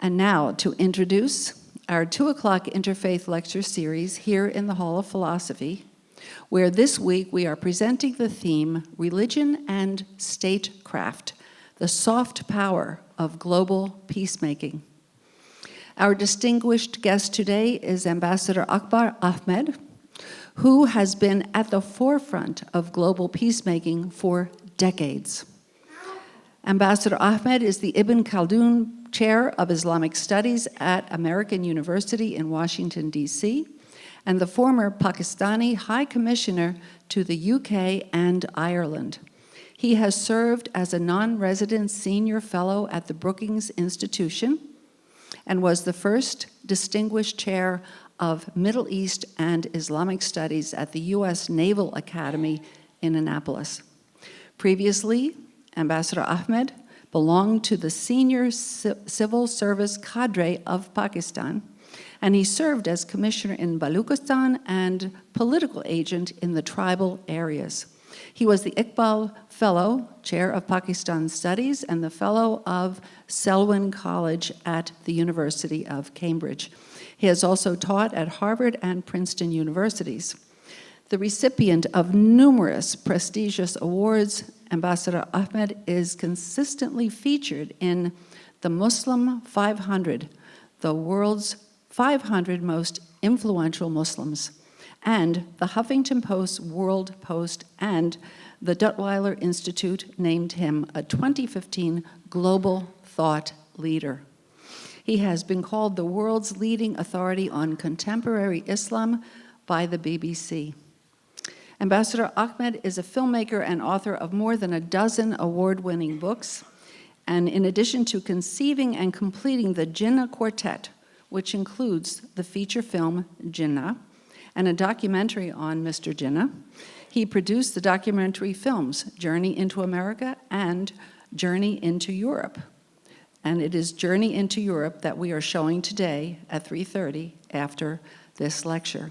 And now to introduce our 2 o'clock Interfaith Lecture Series here in the Hall of Philosophy, where this week we are presenting the theme, Religion and Statecraft, the soft power of global peacemaking. Our distinguished guest today is Ambassador Akbar Ahmed, who has been at the forefront of global peacemaking for decades. Ambassador Ahmed is the Ibn Khaldun Chair of Islamic Studies at American University in Washington, D.C., and the former Pakistani High Commissioner to the UK and Ireland. He has served as a non-resident senior fellow at the Brookings Institution and was the first distinguished chair of Middle East and Islamic Studies at the U.S. Naval Academy in Annapolis. Previously, Ambassador Ahmed belonged to the senior civil service cadre of Pakistan, and he served as commissioner in Baluchistan and political agent in the tribal areas. He was the Iqbal Fellow, Chair of Pakistan Studies, and the Fellow of Selwyn College at the University of Cambridge. He has also taught at Harvard and Princeton universities. The recipient of numerous prestigious awards, Ambassador Ahmed is consistently featured in the Muslim 500, the world's 500 most influential Muslims, and the Huffington Post, World Post, and the Duttweiler Institute named him a 2015 Global Thought Leader. He has been called the world's leading authority on contemporary Islam by the BBC. Ambassador Ahmed is a filmmaker and author of more than a dozen award-winning books, and in addition to conceiving and completing the Jinnah Quartet, which includes the feature film Jinnah and a documentary on Mr. Jinnah, he produced the documentary films Journey into America and Journey into Europe. And it is Journey into Europe that we are showing today at 3:30 after this lecture.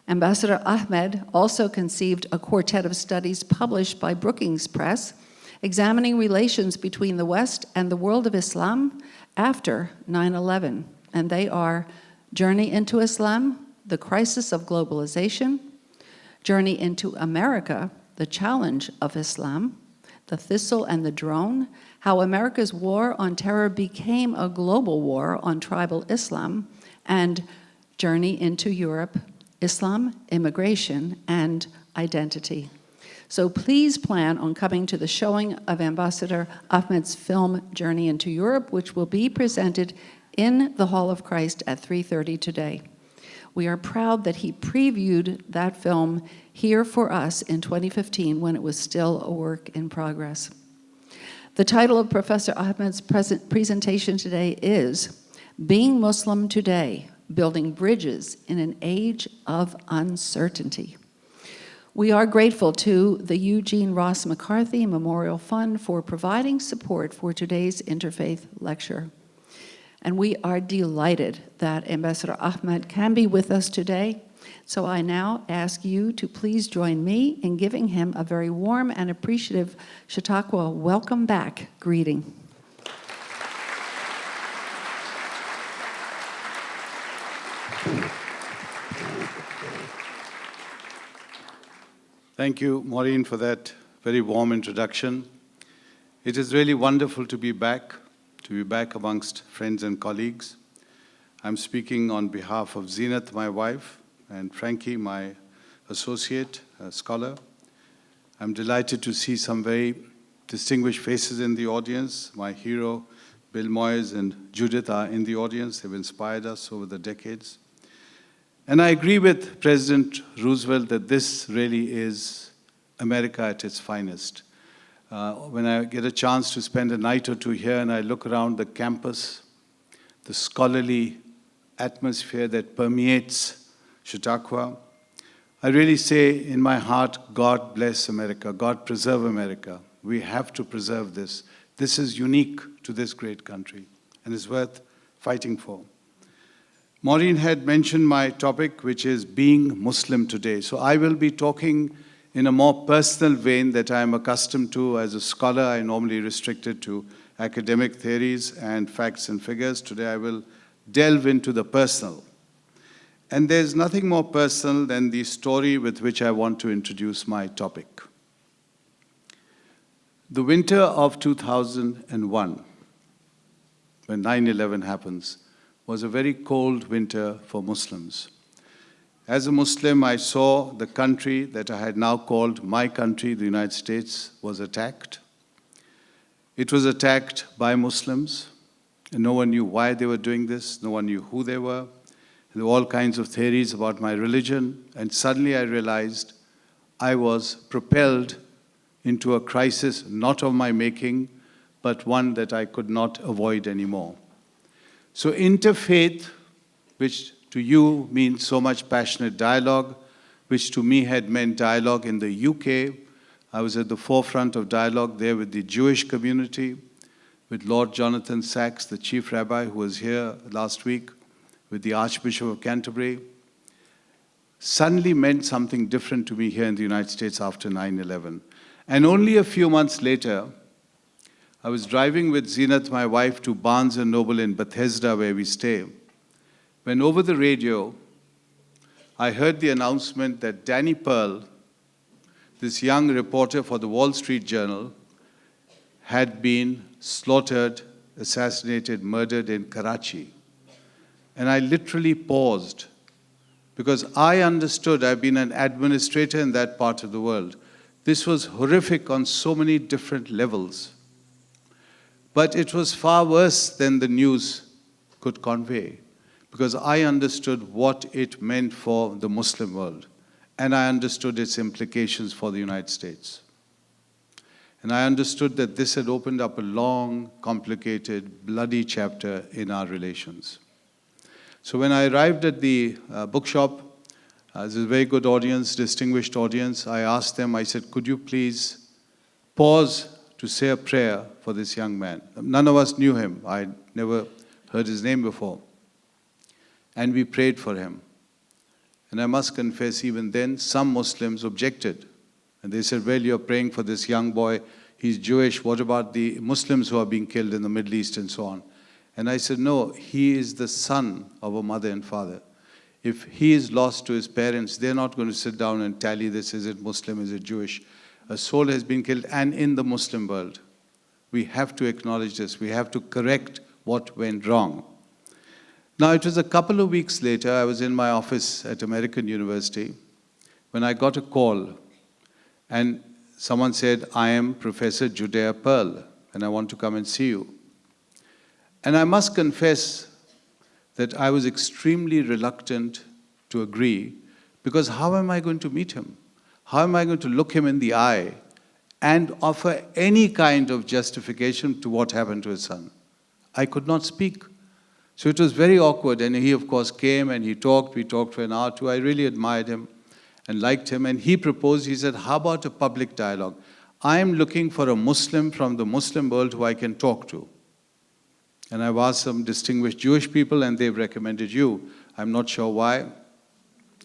Ambassador Ahmed also conceived a quartet of studies published by Brookings Press, examining relations between the West and the world of Islam after 9/11. And they are Journey into Islam, The Crisis of Globalization, Journey into America, The Challenge of Islam, The Thistle and the Drone, How America's War on Terror Became a Global War on Tribal Islam, and Journey into Europe, Islam, Immigration, and Identity. So please plan on coming to the showing of Ambassador Ahmed's film Journey into Europe, which will be presented in the Hall of Christ at 3:30 today. We are proud that he previewed that film here for us in 2015 when it was still a work in progress. The title of Professor Ahmed's presentation today is Being Muslim Today, Building Bridges in an Age of Uncertainty. We are grateful to the Eugene Ross McCarthy Memorial Fund for providing support for today's interfaith lecture. And we are delighted that Ambassador Ahmed can be with us today. So I now ask you to please join me in giving him a very warm and appreciative Chautauqua welcome back greeting. Thank you, Maureen, for that very warm introduction. It is really wonderful to be back amongst friends and colleagues. I'm speaking on behalf of Zeenat, my wife, and Frankie, my associate, scholar. I'm delighted to see some very distinguished faces in the audience. My hero, Bill Moyes and Judith are in the audience. They've inspired us over the decades. And I agree with President Roosevelt that this really is America at its finest. When I get a chance to spend a night or two here and I look around the campus, the scholarly atmosphere that permeates Chautauqua, I really say in my heart, God bless America, God preserve America. We have to preserve this. This is unique to this great country and is worth fighting for. Maureen had mentioned my topic, which is being Muslim today. So I will be talking in a more personal vein that I am accustomed to as a scholar. I normally restrict it to academic theories and facts and figures. Today I will delve into the personal. And there's nothing more personal than the story with which I want to introduce my topic. The winter of 2001, when 9/11 happens, was a very cold winter for Muslims. As a Muslim, I saw the country that I had now called my country, the United States, was attacked. It was attacked by Muslims, and no one knew why they were doing this. No one knew who they were. There were all kinds of theories about my religion, and suddenly I realized I was propelled into a crisis not of my making, but one that I could not avoid anymore. So interfaith, which to you means so much passionate dialogue, which to me had meant dialogue in the UK. I was at the forefront of dialogue there with the Jewish community, with Lord Jonathan Sacks, the chief rabbi who was here last week, with the Archbishop of Canterbury, suddenly meant something different to me here in the United States after 9/11. And only a few months later, I was driving with Zeenat, my wife, to Barnes & Noble in Bethesda, where we stay, when over the radio, I heard the announcement that Danny Pearl, this young reporter for the Wall Street Journal, had been slaughtered, assassinated, murdered in Karachi. And I literally paused because I understood, I've been an administrator in that part of the world. This was horrific on so many different levels. But it was far worse than the news could convey, because I understood what it meant for the Muslim world, and I understood its implications for the United States. And I understood that this had opened up a long, complicated, bloody chapter in our relations. So when I arrived at the bookshop, this is a very good audience, distinguished audience, I asked them, I said, could you please pause to say a prayer for this young man? None of us knew him. I never heard his name before. And we prayed for him. And I must confess, even then, some Muslims objected. And they said, well, you're praying for this young boy. He's Jewish. What about the Muslims who are being killed in the Middle East and so on? And I said, no, he is the son of a mother and father. If he is lost to his parents, they're not going to sit down and tally this. Is it Muslim? Is it Jewish? A soul has been killed. And in the Muslim world, we have to acknowledge this. We have to correct what went wrong. Now, it was a couple of weeks later, I was in my office at American University, when I got a call, and someone said, I am Professor Judea Pearl, and I want to come and see you. And I must confess that I was extremely reluctant to agree, because how am I going to meet him? How am I going to look him in the eye and offer any kind of justification to what happened to his son? I could not speak. So it was very awkward, and he, of course, came and he talked. We talked for an hour or two. I really admired him and liked him, and he proposed, he said, how about a public dialogue? I am looking for a Muslim from the Muslim world who I can talk to. And I've asked some distinguished Jewish people, and they've recommended you. I'm not sure why.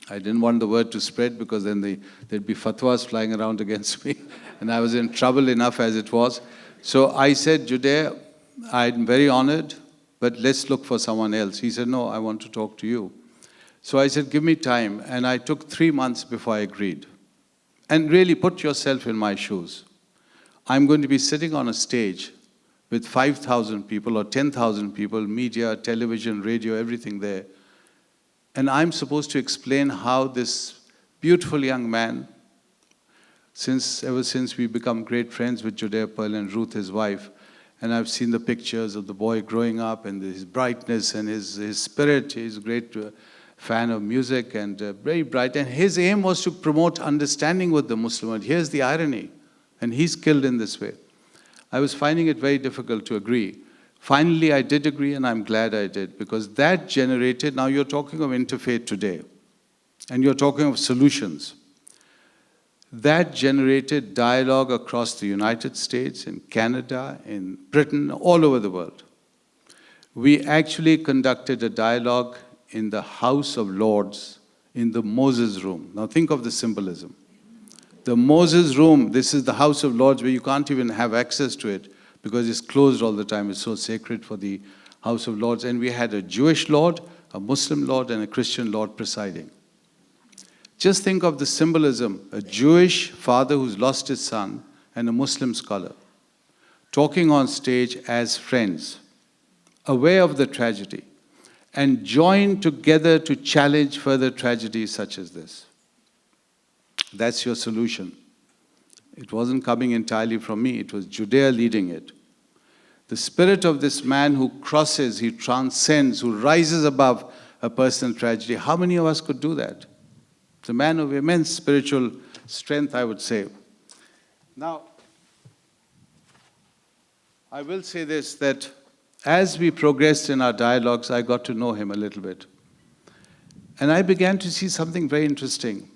I didn't want the word to spread, because then there'd be fatwas flying around against me, and I was in trouble enough as it was. So I said, Judea, I'm very honored, but let's look for someone else. He said, no, I want to talk to you. So I said, give me time. And I took 3 months before I agreed. And really, put yourself in my shoes. I'm going to be sitting on a stage with 5,000 people or 10,000 people, media, television, radio, everything there. And I'm supposed to explain how this beautiful young man, ever since we become great friends with Judea Pearl and Ruth, his wife, and I've seen the pictures of the boy growing up and his brightness and his spirit. He's a great fan of music and very bright. And his aim was to promote understanding with the Muslim world. Here's the irony. And he's killed in this way. I was finding it very difficult to agree. Finally, I did agree, and I'm glad I did, because that generated, now you're talking of interfaith today, and you're talking of solutions. That generated dialogue across the United States, in Canada, in Britain, all over the world. We actually conducted a dialogue in the House of Lords, in the Moses Room. Now think of the symbolism. The Moses Room, this is the House of Lords where you can't even have access to it, because it's closed all the time. It's so sacred for the House of Lords. And we had a Jewish Lord, a Muslim Lord, and a Christian Lord presiding. Just think of the symbolism, a Jewish father who's lost his son and a Muslim scholar talking on stage as friends, aware of the tragedy, and joined together to challenge further tragedies such as this. That's your solution. It wasn't coming entirely from me, it was Judea leading it. The spirit of this man who crosses, he transcends, who rises above a personal tragedy. How many of us could do that? It's a man of immense spiritual strength, I would say. Now, I will say this, that as we progressed in our dialogues, I got to know him a little bit. And I began to see something very interesting.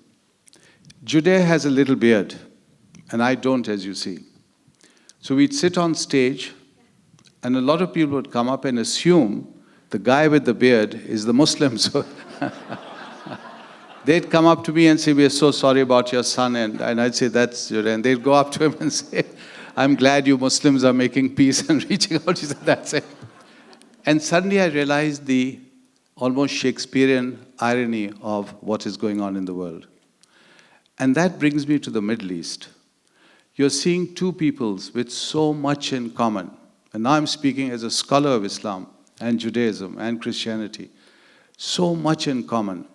Judea has a little beard, and I don't, as you see. So we'd sit on stage, and a lot of people would come up and assume the guy with the beard is the Muslim. So they'd come up to me and say, "We are so sorry about your son." And I'd say, "That's Judea." And they'd go up to him and say, "I'm glad you Muslims are making peace and reaching out." He said, "That's it." And suddenly I realized the almost Shakespearean irony of what is going on in the world. And that brings me to the Middle East. You're seeing two peoples with so much in common. And now I'm speaking as a scholar of Islam and Judaism and Christianity. So much in common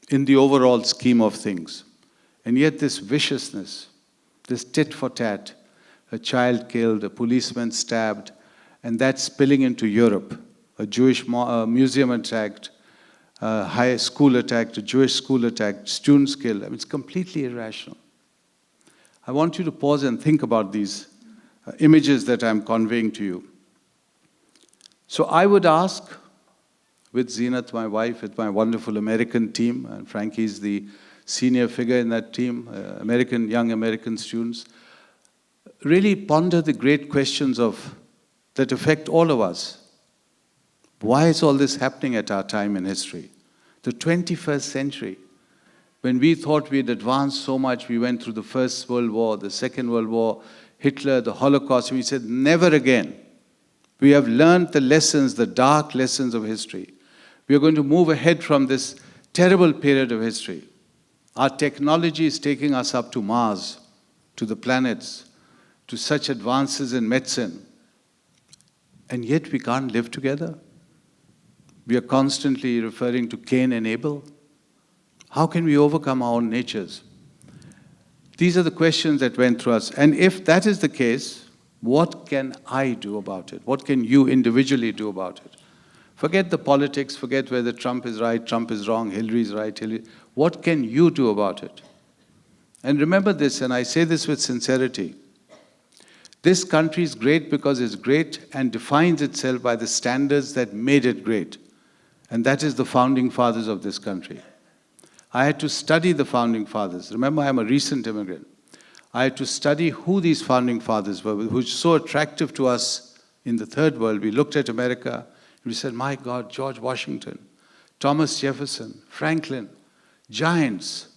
in the overall scheme of things. And yet this viciousness, this tit for tat, a child killed, a policeman stabbed, and that's spilling into Europe. A Jewish museum attacked, a high school attacked, a Jewish school attacked, students killed. I mean, it's completely irrational. I want you to pause and think about these images that I'm conveying to you. So I would ask, with Zeenat, my wife, with my wonderful American team, and Frankie's the senior figure in that team, young American students, really ponder the great questions that affect all of us. Why is all this happening at our time in history? The 21st century, when we thought we had advanced so much, we went through the First World War, the Second World War, Hitler, the Holocaust, and we said, never again. We have learned the lessons, the dark lessons of history. We are going to move ahead from this terrible period of history. Our technology is taking us up to Mars, to the planets, to such advances in medicine. And yet we can't live together. We are constantly referring to Cain and Abel. How can we overcome our own natures? These are the questions that went through us. And if that is the case, what can I do about it? What can you individually do about it? Forget the politics, forget whether Trump is right, Trump is wrong, Hillary is right, Hillary. What can you do about it? And remember this, and I say this with sincerity. This country is great because it's great and defines itself by the standards that made it great. And that is the founding fathers of this country. I had to study the founding fathers. Remember, I'm a recent immigrant. I had to study who these founding fathers were, which is so attractive to us in the third world. We looked at America, and we said, my God, George Washington, Thomas Jefferson, Franklin, giants.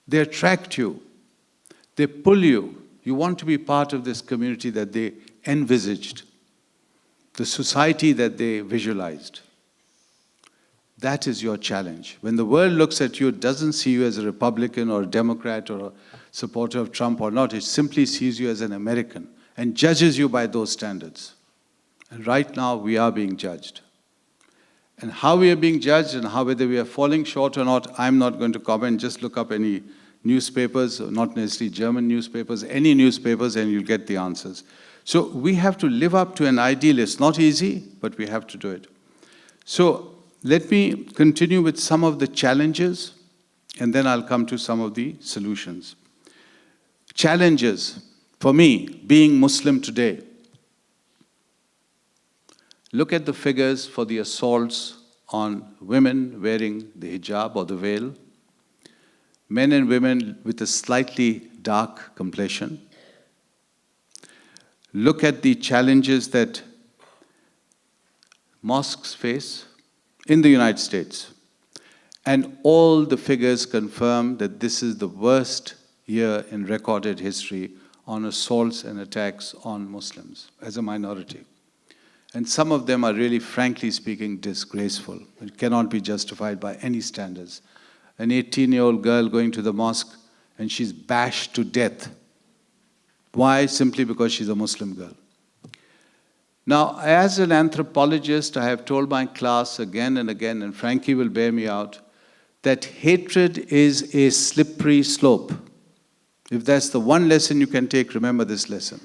They attract you. They pull you. You want to be part of this community that they envisaged, the society that they visualized. That is your challenge. When the world looks at you, it doesn't see you as a Republican or a Democrat or a supporter of Trump or not. It simply sees you as an American and judges you by those standards. And right now, we are being judged. And how we are being judged and how whether we are falling short or not, I'm not going to comment. Just look up any newspapers, not necessarily German newspapers, any newspapers, and you'll get the answers. So we have to live up to an ideal. It's not easy, but we have to do it. So let me continue with some of the challenges, and then I'll come to some of the solutions. Challenges, for me, being Muslim today. Look at the figures for the assaults on women wearing the hijab or the veil, men and women with a slightly dark complexion. Look at the challenges that mosques face in the United States. And all the figures confirm that this is the worst year in recorded history on assaults and attacks on Muslims as a minority. And some of them are really, frankly speaking, disgraceful. It cannot be justified by any standards. An 18-year-old girl going to the mosque and she's bashed to death. Why? Simply because she's a Muslim girl. Now, as an anthropologist, I have told my class again and again, and Frankie will bear me out, that hatred is a slippery slope. If that's the one lesson you can take, remember this lesson.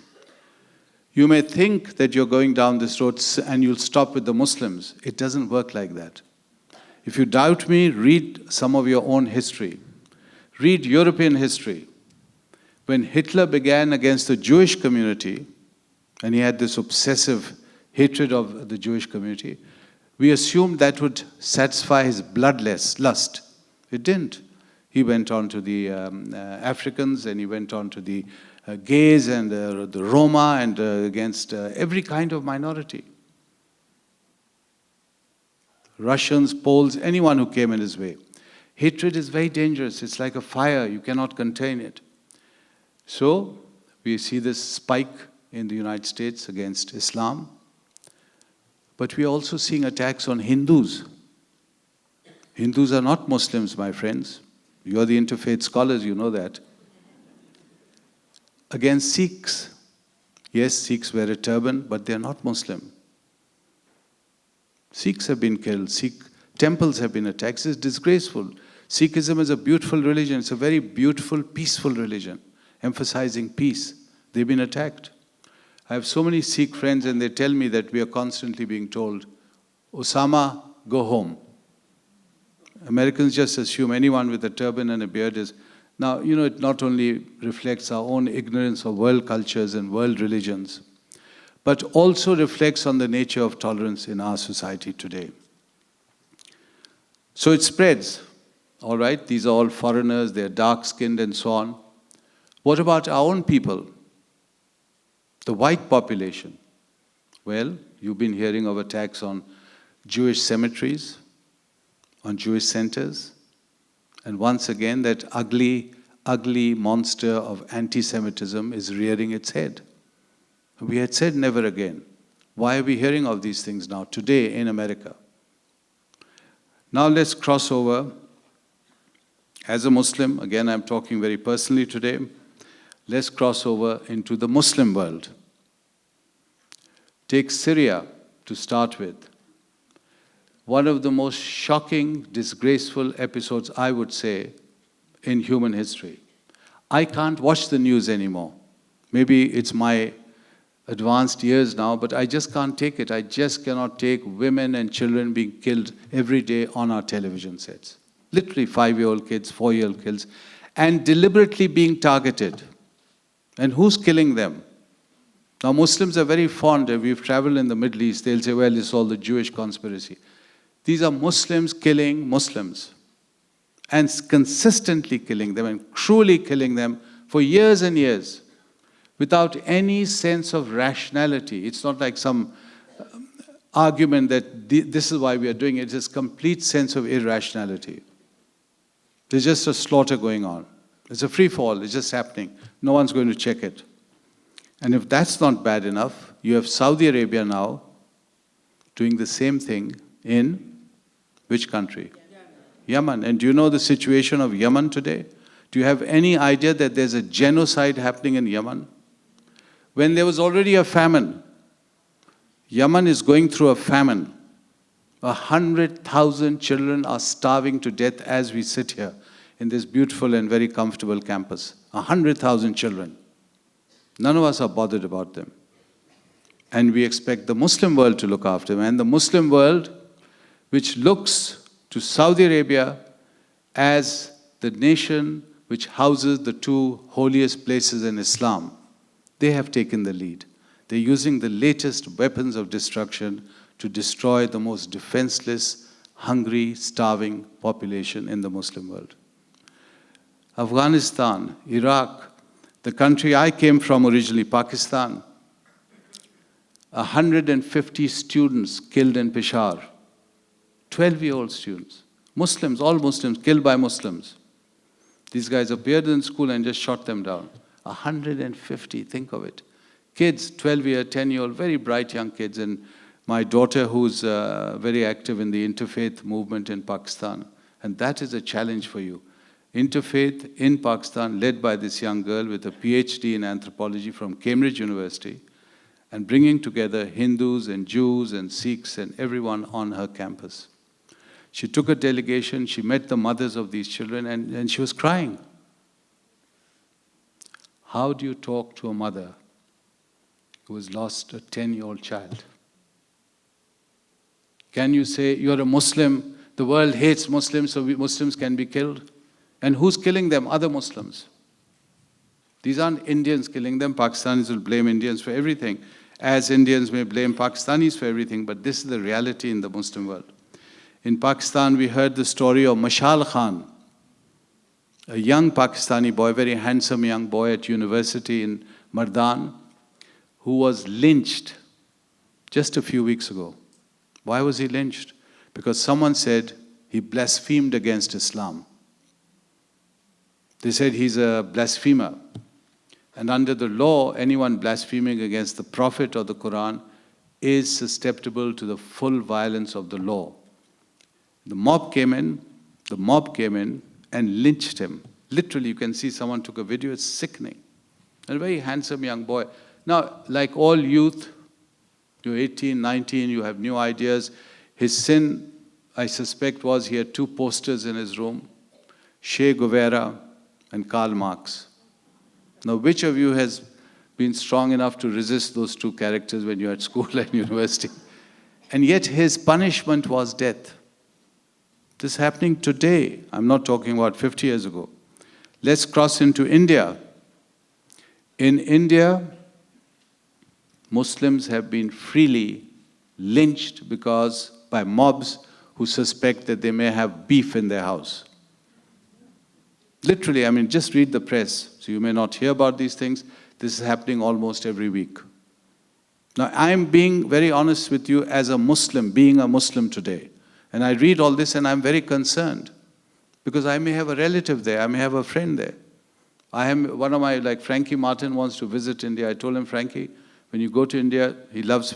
You may think that you're going down this road and you'll stop with the Muslims. It doesn't work like that. If you doubt me, read some of your own history. Read European history. When Hitler began against the Jewish community, and he had this obsessive hatred of the Jewish community, we assumed that would satisfy his bloodlust. It didn't. He went on to the Africans, and he went on to the gays and the Roma, and against every kind of minority. Russians, Poles, anyone who came in his way. Hatred is very dangerous. It's like a fire. You cannot contain it. So we see this spike in the United States against Islam. But we are also seeing attacks on Hindus. Hindus are not Muslims, my friends. You are the interfaith scholars, you know that. Against Sikhs. Yes, Sikhs wear a turban, but they are not Muslim. Sikhs have been killed. Sikh temples have been attacked. It's disgraceful. Sikhism is a beautiful religion. It's a very beautiful, peaceful religion, emphasizing peace. They've been attacked. I have so many Sikh friends, and they tell me that we are constantly being told, Osama, go home. Americans just assume anyone with a turban and a beard is... Now, you know, it not only reflects our own ignorance of world cultures and world religions, but also reflects on the nature of tolerance in our society today. So it spreads, all right? These are all foreigners, they're dark-skinned and so on. What about our own people? The white population? Well, you've been hearing of attacks on Jewish cemeteries, on Jewish centers, and once again, that ugly, ugly monster of anti-Semitism is rearing its head. We had said never again. Why are we hearing of these things now, today in America? Now let's cross over. As a Muslim, again I'm talking very personally today, let's cross over into the Muslim world. Take Syria to start with. One of the most shocking, disgraceful episodes, I would say, in human history. I can't watch the news anymore. Maybe it's my advanced years now, but I just can't take it. I just cannot take women and children being killed every day on our television sets. Literally 5-year-old kids, 4-year-old kids, and deliberately being targeted. And who's killing them? Now, Muslims are very fond, if we've traveled in the Middle East, they'll say, well, it's all the Jewish conspiracy. These are Muslims killing Muslims, and consistently killing them and cruelly killing them for years and years without any sense of rationality. It's not like some argument that this is why we are doing it. It's just complete sense of irrationality. There's just a slaughter going on. It's a free fall. It's just happening. No one's going to check it. And if that's not bad enough, you have Saudi Arabia now doing the same thing in which country? Yemen. And do you know the situation of Yemen today? Do you have any idea that there's a genocide happening in Yemen? When there was already a famine, Yemen is going through a famine. 100,000 children are starving to death as we sit here in this beautiful and very comfortable campus. 100,000 children. None of us are bothered about them. And we expect the Muslim world to look after them. And the Muslim world, which looks to Saudi Arabia as the nation which houses the two holiest places in Islam, they have taken the lead. They're using the latest weapons of destruction to destroy the most defenseless, hungry, starving population in the Muslim world. Afghanistan, Iraq, the country I came from originally, Pakistan, 150 students killed in Peshawar. 12-year-old students. Muslims, all Muslims, killed by Muslims. These guys appeared in school and just shot them down. 150, think of it. Kids, 12-year, 10-year-old, very bright young kids. And my daughter, who's very active in the interfaith movement in Pakistan. And that is a challenge for you. Interfaith in Pakistan, led by this young girl with a PhD in anthropology from Cambridge University, and bringing together Hindus and Jews and Sikhs and everyone on her campus. She took a delegation, she met the mothers of these children, and she was crying. How do you talk to a mother who has lost a 10-year-old child? Can you say, you're a Muslim, the world hates Muslims, so Muslims can be killed? And who's killing them? Other Muslims. These aren't Indians killing them. Pakistanis will blame Indians for everything, as Indians may blame Pakistanis for everything, but this is the reality in the Muslim world. In Pakistan, we heard the story of Mashal Khan, a young Pakistani boy, very handsome young boy at university in Mardan, who was lynched just a few weeks ago. Why was he lynched? Because someone said he blasphemed against Islam. They said he's a blasphemer. And under the law, anyone blaspheming against the Prophet or the Quran is susceptible to the full violence of the law. The mob came in and lynched him. Literally, you can see someone took a video, it's sickening. And a very handsome young boy. Now, like all youth, you're 18, 19, you have new ideas. His sin, I suspect, was he had two posters in his room, Che Guevara and Karl Marx. Now, which of you has been strong enough to resist those two characters when you're at school and university? And yet his punishment was death. This is happening today. I'm not talking about 50 years ago. Let's cross into India. In India, Muslims have been freely lynched by mobs who suspect that they may have beef in their house. Literally, I mean, just read the press. So you may not hear about these things. This is happening almost every week. Now, I'm being very honest with you as a Muslim, being a Muslim today. And I read all this and I'm very concerned because I may have a relative there, I may have a friend there. One of my, like Frankie Martin wants to visit India. I told him, Frankie, when you go to India, he loves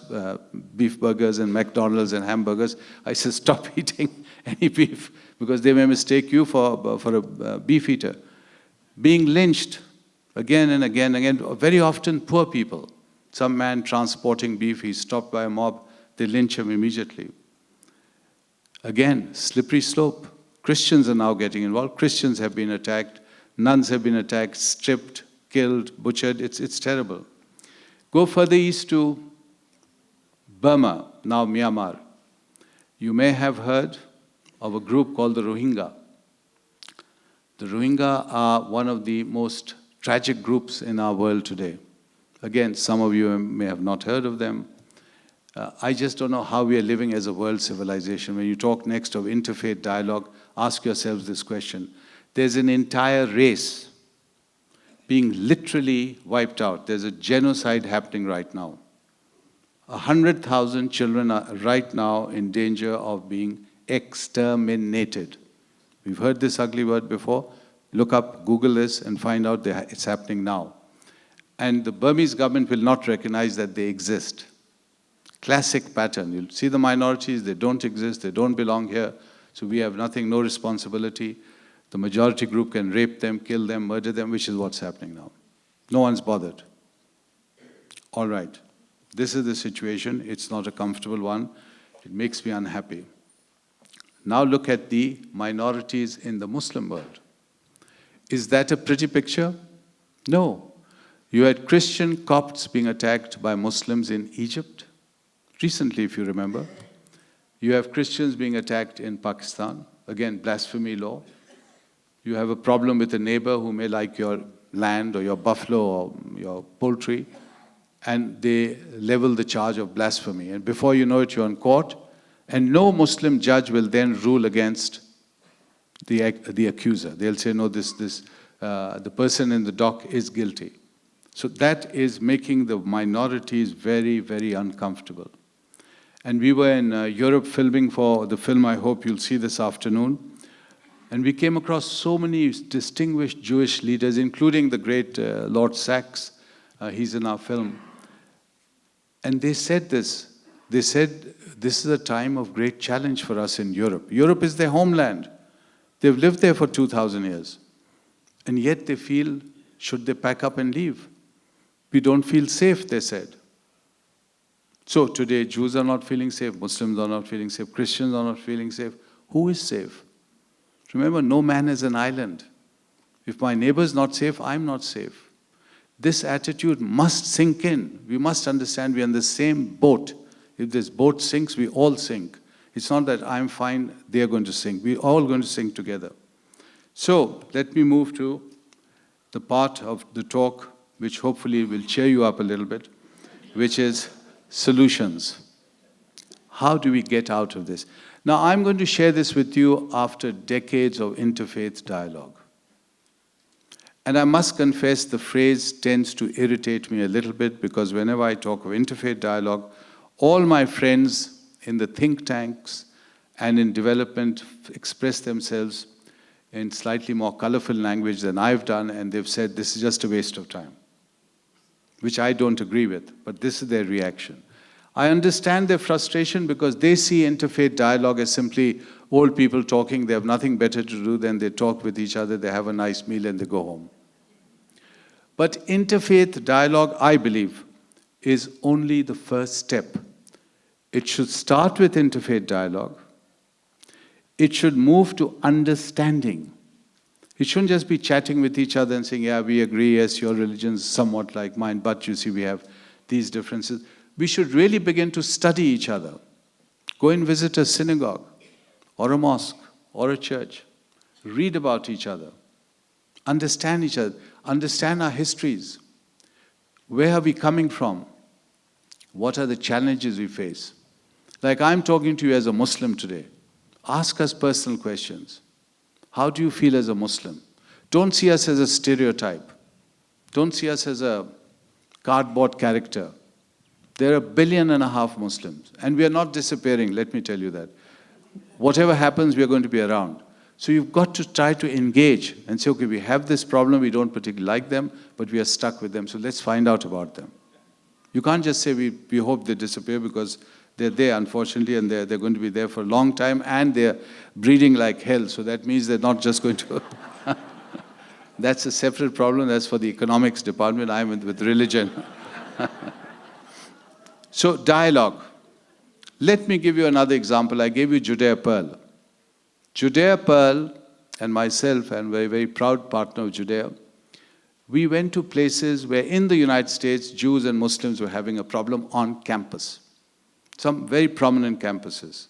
beef burgers and McDonald's and hamburgers. I said, stop eating any beef because they may mistake you for a beef eater. Being lynched again and again, very often poor people. Some man transporting beef, he's stopped by a mob, they lynch him immediately. Again, slippery slope. Christians are now getting involved. Christians have been attacked. Nuns have been attacked, stripped, killed, butchered. It's terrible. Go further east to Burma, now Myanmar. You may have heard of a group called the Rohingya. The Rohingya are one of the most tragic groups in our world today. Again, some of you may have not heard of them. I just don't know how we are living as a world civilization. When you talk next of interfaith dialogue, ask yourselves this question. There's an entire race being literally wiped out. There's a genocide happening right now. 100,000 children are right now in danger of being exterminated. We've heard this ugly word before. Look up, Google this, and find out that it's happening now. And the Burmese government will not recognize that they exist. Classic pattern. You'll see the minorities, they don't exist, they don't belong here, so we have nothing, no responsibility. The majority group can rape them, kill them, murder them, which is what's happening now. No one's bothered. All right. This is the situation. It's not a comfortable one. It makes me unhappy. Now look at the minorities in the Muslim world. Is that a pretty picture? No. You had Christian Copts being attacked by Muslims in Egypt. Recently, if you remember. You have Christians being attacked in Pakistan. Again, blasphemy law. You have a problem with a neighbor who may like your land or your buffalo or your poultry, and they level the charge of blasphemy. And before you know it, you're in court, and no Muslim judge will then rule against the accuser. They'll say, no, the person in the dock is guilty. So that is making the minorities very, very uncomfortable. And we were in Europe filming for the film I hope you'll see this afternoon. And we came across so many distinguished Jewish leaders, including the great Lord Sachs. He's in our film. And they said this. They said, this is a time of great challenge for us in Europe. Europe is their homeland. They've lived there for 2,000 years. And yet they feel, should they pack up and leave? We don't feel safe, they said. So today, Jews are not feeling safe, Muslims are not feeling safe, Christians are not feeling safe. Who is safe? Remember, no man is an island. If my neighbor is not safe, I'm not safe. This attitude must sink in. We must understand we're in the same boat. If this boat sinks, we all sink. It's not that I'm fine, they're going to sink. We're all going to sink together. So, let me move to the part of the talk which hopefully will cheer you up a little bit, which is solutions. How do we get out of this? Now, I'm going to share this with you after decades of interfaith dialogue. And I must confess, the phrase tends to irritate me a little bit because whenever I talk of interfaith dialogue, all my friends in the think tanks and in development express themselves in slightly more colorful language than I've done, and they've said this is just a waste of time, which I don't agree with, but this is their reaction. I understand their frustration because they see interfaith dialogue as simply old people talking. They have nothing better to do than they talk with each other, they have a nice meal and they go home. But interfaith dialogue, I believe, is only the first step. It should start with interfaith dialogue. It should move to understanding. It shouldn't just be chatting with each other and saying, yeah, we agree, yes, your religion is somewhat like mine, but you see, we have these differences. We should really begin to study each other. Go and visit a synagogue, or a mosque, or a church. Read about each other. Understand each other. Understand our histories. Where are we coming from? What are the challenges we face? Like I'm talking to you as a Muslim today. Ask us personal questions. How do you feel as a Muslim? Don't see us as a stereotype. Don't see us as a cardboard character. There are 1.5 billion Muslims, and we are not disappearing, let me tell you that. Whatever happens, we are going to be around. So you've got to try to engage and say, okay, we have this problem, we don't particularly like them, but we are stuck with them, so let's find out about them. You can't just say we hope they disappear because they're there, unfortunately, and they're going to be there for a long time, and they're breeding like hell, so that means they're not just going to... That's a separate problem, that's for the economics department, I'm with religion. So, dialogue. Let me give you another example. I gave you Judea Pearl. Judea Pearl and myself, and a very proud partner of Judea, we went to places where in the United States, Jews and Muslims were having a problem on campus. Some very prominent campuses.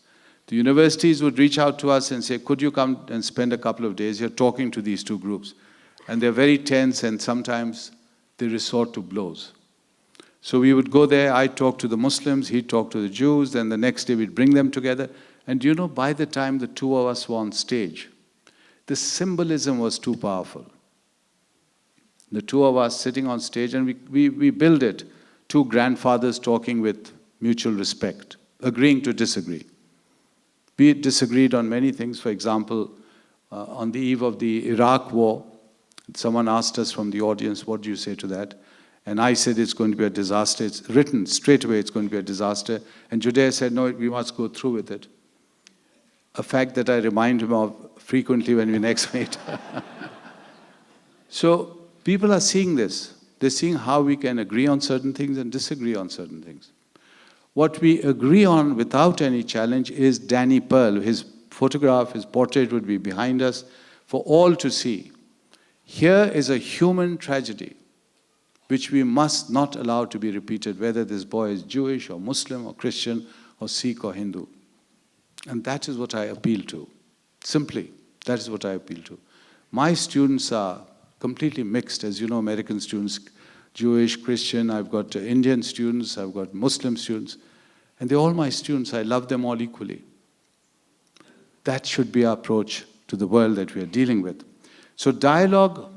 The universities would reach out to us and say, could you come and spend a couple of days here talking to these two groups? And they're very tense, and sometimes they resort to blows. So we would go there, I'd talk to the Muslims, he'd talk to the Jews, then the next day we'd bring them together. And you know, by the time the two of us were on stage, the symbolism was too powerful. The two of us sitting on stage, and we build it. Two grandfathers talking with mutual respect, agreeing to disagree. We disagreed on many things. For example, on the eve of the Iraq war, someone asked us from the audience, what do you say to that? And I said it's going to be a disaster. It's written straight away it's going to be a disaster. And Judea said, no, we must go through with it. A fact that I remind him of frequently when we next meet. So people are seeing this. They're seeing how we can agree on certain things and disagree on certain things. What we agree on without any challenge is Danny Pearl. His photograph, his portrait would be behind us for all to see. Here is a human tragedy which we must not allow to be repeated, whether this boy is Jewish or Muslim or Christian or Sikh or Hindu. And that is what I appeal to. Simply, that is what I appeal to. My students are completely mixed. As you know, American students, Jewish, Christian, I've got Indian students, I've got Muslim students, and they're all my students. I love them all equally. That should be our approach to the world that we are dealing with. So dialogue,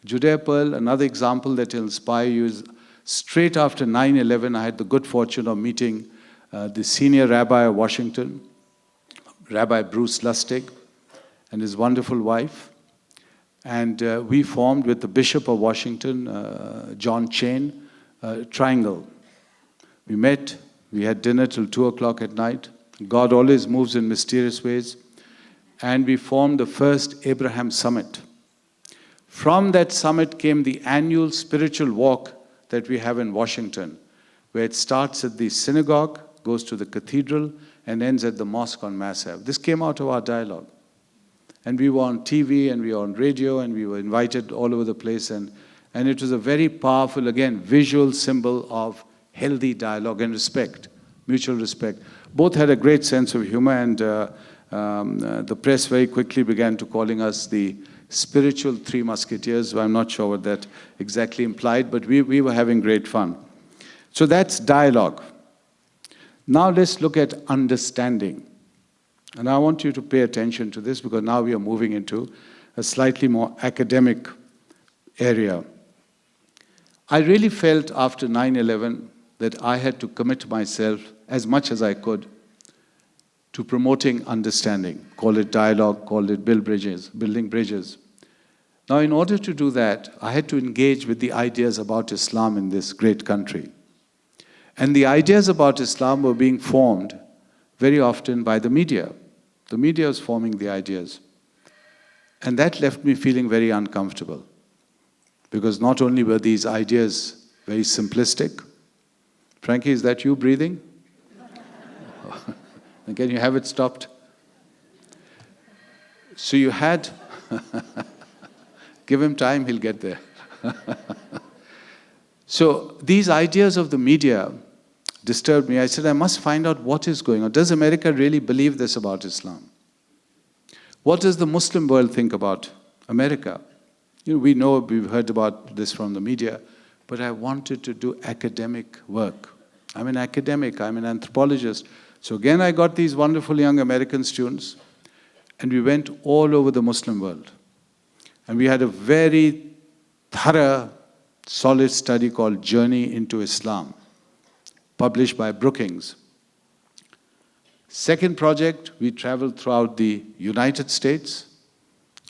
Judea Pearl, another example that will inspire you is straight after 9/11, I had the good fortune of meeting the senior rabbi of Washington, Rabbi Bruce Lustig. and his wonderful wife. And we formed with the Bishop of Washington, John Chain, Triangle. We met, we had dinner till 2 o'clock at night. God always moves in mysterious ways. And we formed the first Abraham Summit. From that summit came the annual spiritual walk that we have in Washington, where it starts at the synagogue, goes to the cathedral, and ends at the mosque on Mass Ave. This came out of our dialogue. And we were on TV, and we were on radio, and we were invited all over the place. And it was a very powerful, again, visual symbol of healthy dialogue and respect, mutual respect. Both had a great sense of humor, and the press very quickly began to calling us the spiritual Three Musketeers. I'm not sure what that exactly implied, but we were having great fun. So that's dialogue. Now let's look at understanding. And I want you to pay attention to this, because now we are moving into a slightly more academic area. I really felt after 9/11 that I had to commit myself as much as I could to promoting understanding. Call it dialogue, call it building bridges. Now, in order to do that, I had to engage with the ideas about Islam in this great country. And the ideas about Islam were being formed very often by the media. The media was forming the ideas. And that left me feeling very uncomfortable, because not only were these ideas very simplistic. Frankie, is that you breathing? Can you have it stopped? So you had, give him time, he'll get there. So these ideas of the media disturbed me. I said, I must find out what is going on. Does America really believe this about Islam? What does the Muslim world think about America? We know, we've heard about this from the media, but I wanted to do academic work. I'm an academic, I'm an anthropologist. So again, I got these wonderful young American students, and we went all over the Muslim world. And we had a very thorough, solid study called Journey into Islam, published by Brookings. Second project, we traveled throughout the United States.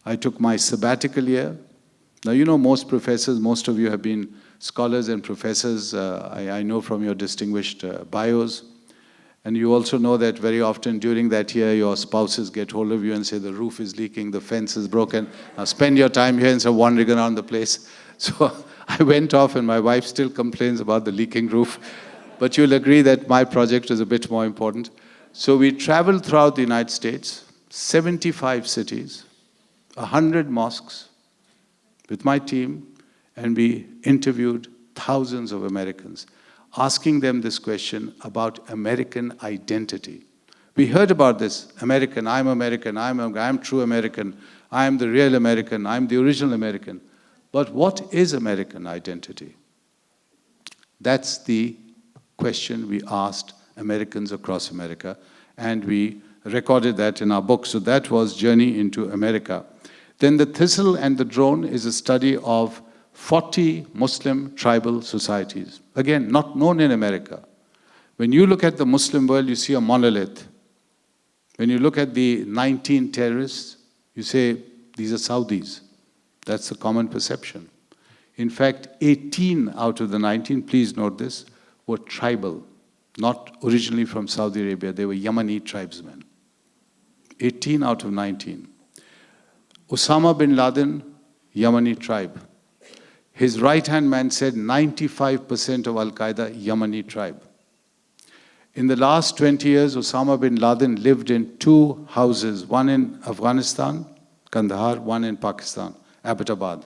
I took my sabbatical year. Now, you know, most professors, most of you have been scholars and professors, I know from your distinguished bios. And you also know that very often during that year, your spouses get hold of you and say, the roof is leaking, the fence is broken. Now spend your time here instead of wandering around the place. So I went off, and my wife still complains about the leaking roof. But you'll agree that my project is a bit more important. So we traveled throughout the United States, 75 cities, 100 mosques with my team, and we interviewed thousands of Americans, asking them this question about American identity. We heard about this, American, I'm true American, I'm the real American, I'm the original American. But what is American identity? That's the question we asked Americans across America, and we recorded that in our book. So that was Journey into America. Then The Thistle and the Drone is a study of 40 Muslim tribal societies. Again, not known in America. When you look at the Muslim world, you see a monolith. When you look at the 19 terrorists, you say, these are Saudis. That's the common perception. In fact, 18 out of the 19, please note this, were tribal, not originally from Saudi Arabia. They were Yemeni tribesmen. 18 out of 19. Osama bin Laden, Yemeni tribe. His right-hand man said 95% of Al-Qaeda, Yemeni tribe. In the last 20 years, Osama bin Laden lived in 2 houses, one in Afghanistan, Kandahar, one in Pakistan, Abbottabad,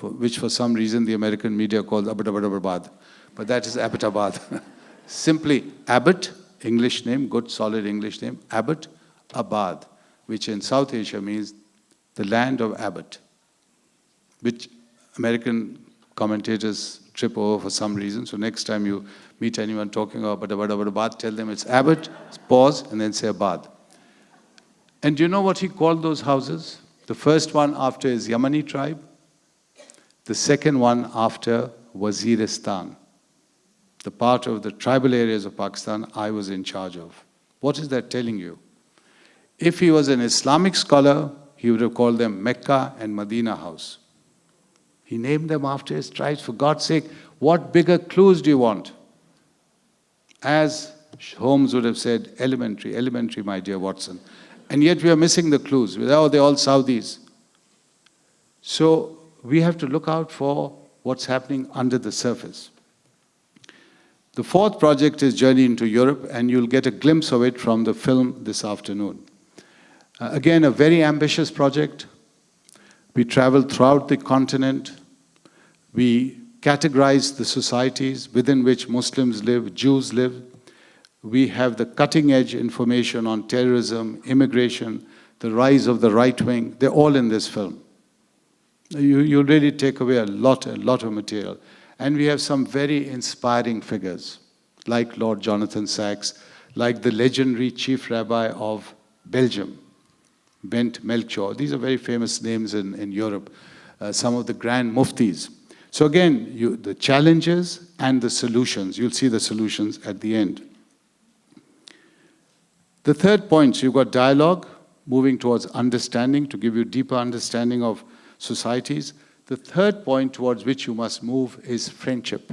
which for some reason the American media called Abbottabad. But that is Abbottabad. Simply Abbott, English name, good solid English name, Abbott, Abad, which in South Asia means the land of Abbott, which American commentators trip over for some reason. So next time you meet anyone talking about Abad, tell them it's Abbott, pause, and then say Abad. And do you know what he called those houses? The first one after his Yemeni tribe, the second one after Waziristan, the part of the tribal areas of Pakistan I was in charge of. What is that telling you? If he was an Islamic scholar, he would have called them Mecca and Medina House. He named them after his tribes. For God's sake, what bigger clues do you want? As Holmes would have said, elementary, elementary, my dear Watson. And yet we are missing the clues. Oh, they're all Saudis. So we have to look out for what's happening under the surface. The fourth project is Journey into Europe, and you'll get a glimpse of it from the film this afternoon. Again, a very ambitious project. We travel throughout the continent. We categorize the societies within which Muslims live, Jews live. We have the cutting-edge information on terrorism, immigration, the rise of the right wing. They're all in this film. You really take away a lot of material. And we have some very inspiring figures, like Lord Jonathan Sacks, like the legendary chief rabbi of Belgium, Bent Melchior. These are very famous names in Europe. Some of the grand muftis. So again, the challenges and the solutions. You'll see the solutions at the end. The third point, you've got dialogue, moving towards understanding to give you deeper understanding of societies. The third point towards which you must move is friendship.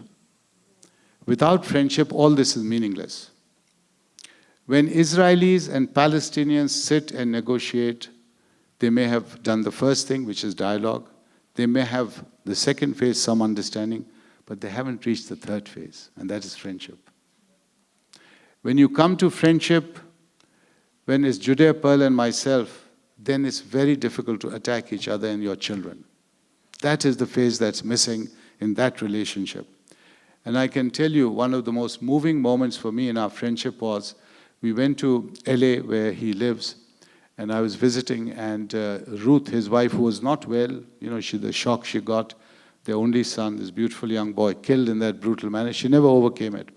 Without friendship, all this is meaningless. When Israelis and Palestinians sit and negotiate, they may have done the first thing, which is dialogue. They may have the second phase, some understanding, but they haven't reached the third phase, and that is friendship. When you come to friendship, when it's Judea Pearl and myself, then it's very difficult to attack each other and your children. That is the phase that's missing in that relationship. And I can tell you, one of the most moving moments for me in our friendship was, we went to LA where he lives, and I was visiting, and Ruth, his wife, who was not well, the shock she got, their only son, this beautiful young boy, killed in that brutal manner. She never overcame it.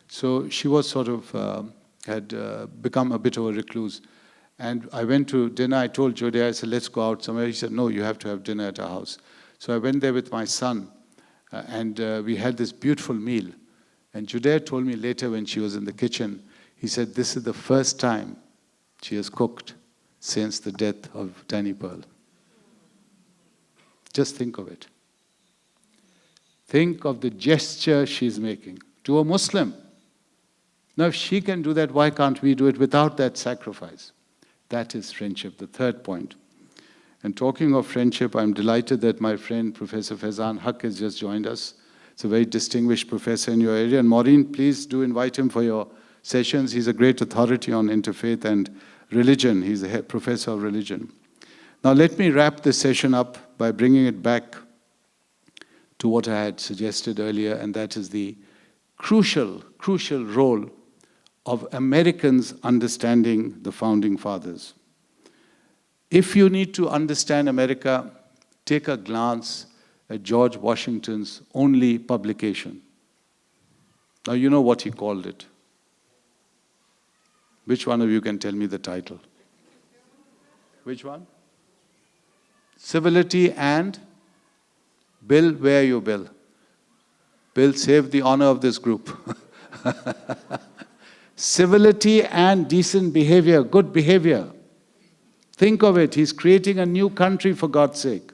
So she was sort of, had become a bit of a recluse. And I went to dinner. I told Jodie, I said, let's go out somewhere. He said, no, you have to have dinner at our house. So I went there with my son, and we had this beautiful meal. And Judea told me later when she was in the kitchen, he said, this is the first time she has cooked since the death of Danny Pearl. Just think of it. Think of the gesture she's making to a Muslim. Now, if she can do that, why can't we do it without that sacrifice? That is friendship, the third point. And talking of friendship, I'm delighted that my friend Professor Faizan Haq has just joined us. He's a very distinguished professor in your area. And Maureen, please do invite him for your sessions. He's a great authority on interfaith and religion. He's a head professor of religion. Now let me wrap this session up by bringing it back to what I had suggested earlier, and that is the crucial role of Americans understanding the Founding Fathers. If you need to understand America, take a glance at George Washington's only publication. Now you know what he called it. Which one of you can tell me the title? Which one? Civility and Bill, where are you, Bill? Bill, save the honor of this group. Civility and decent behavior, good behavior. Think of it, he's creating a new country for God's sake.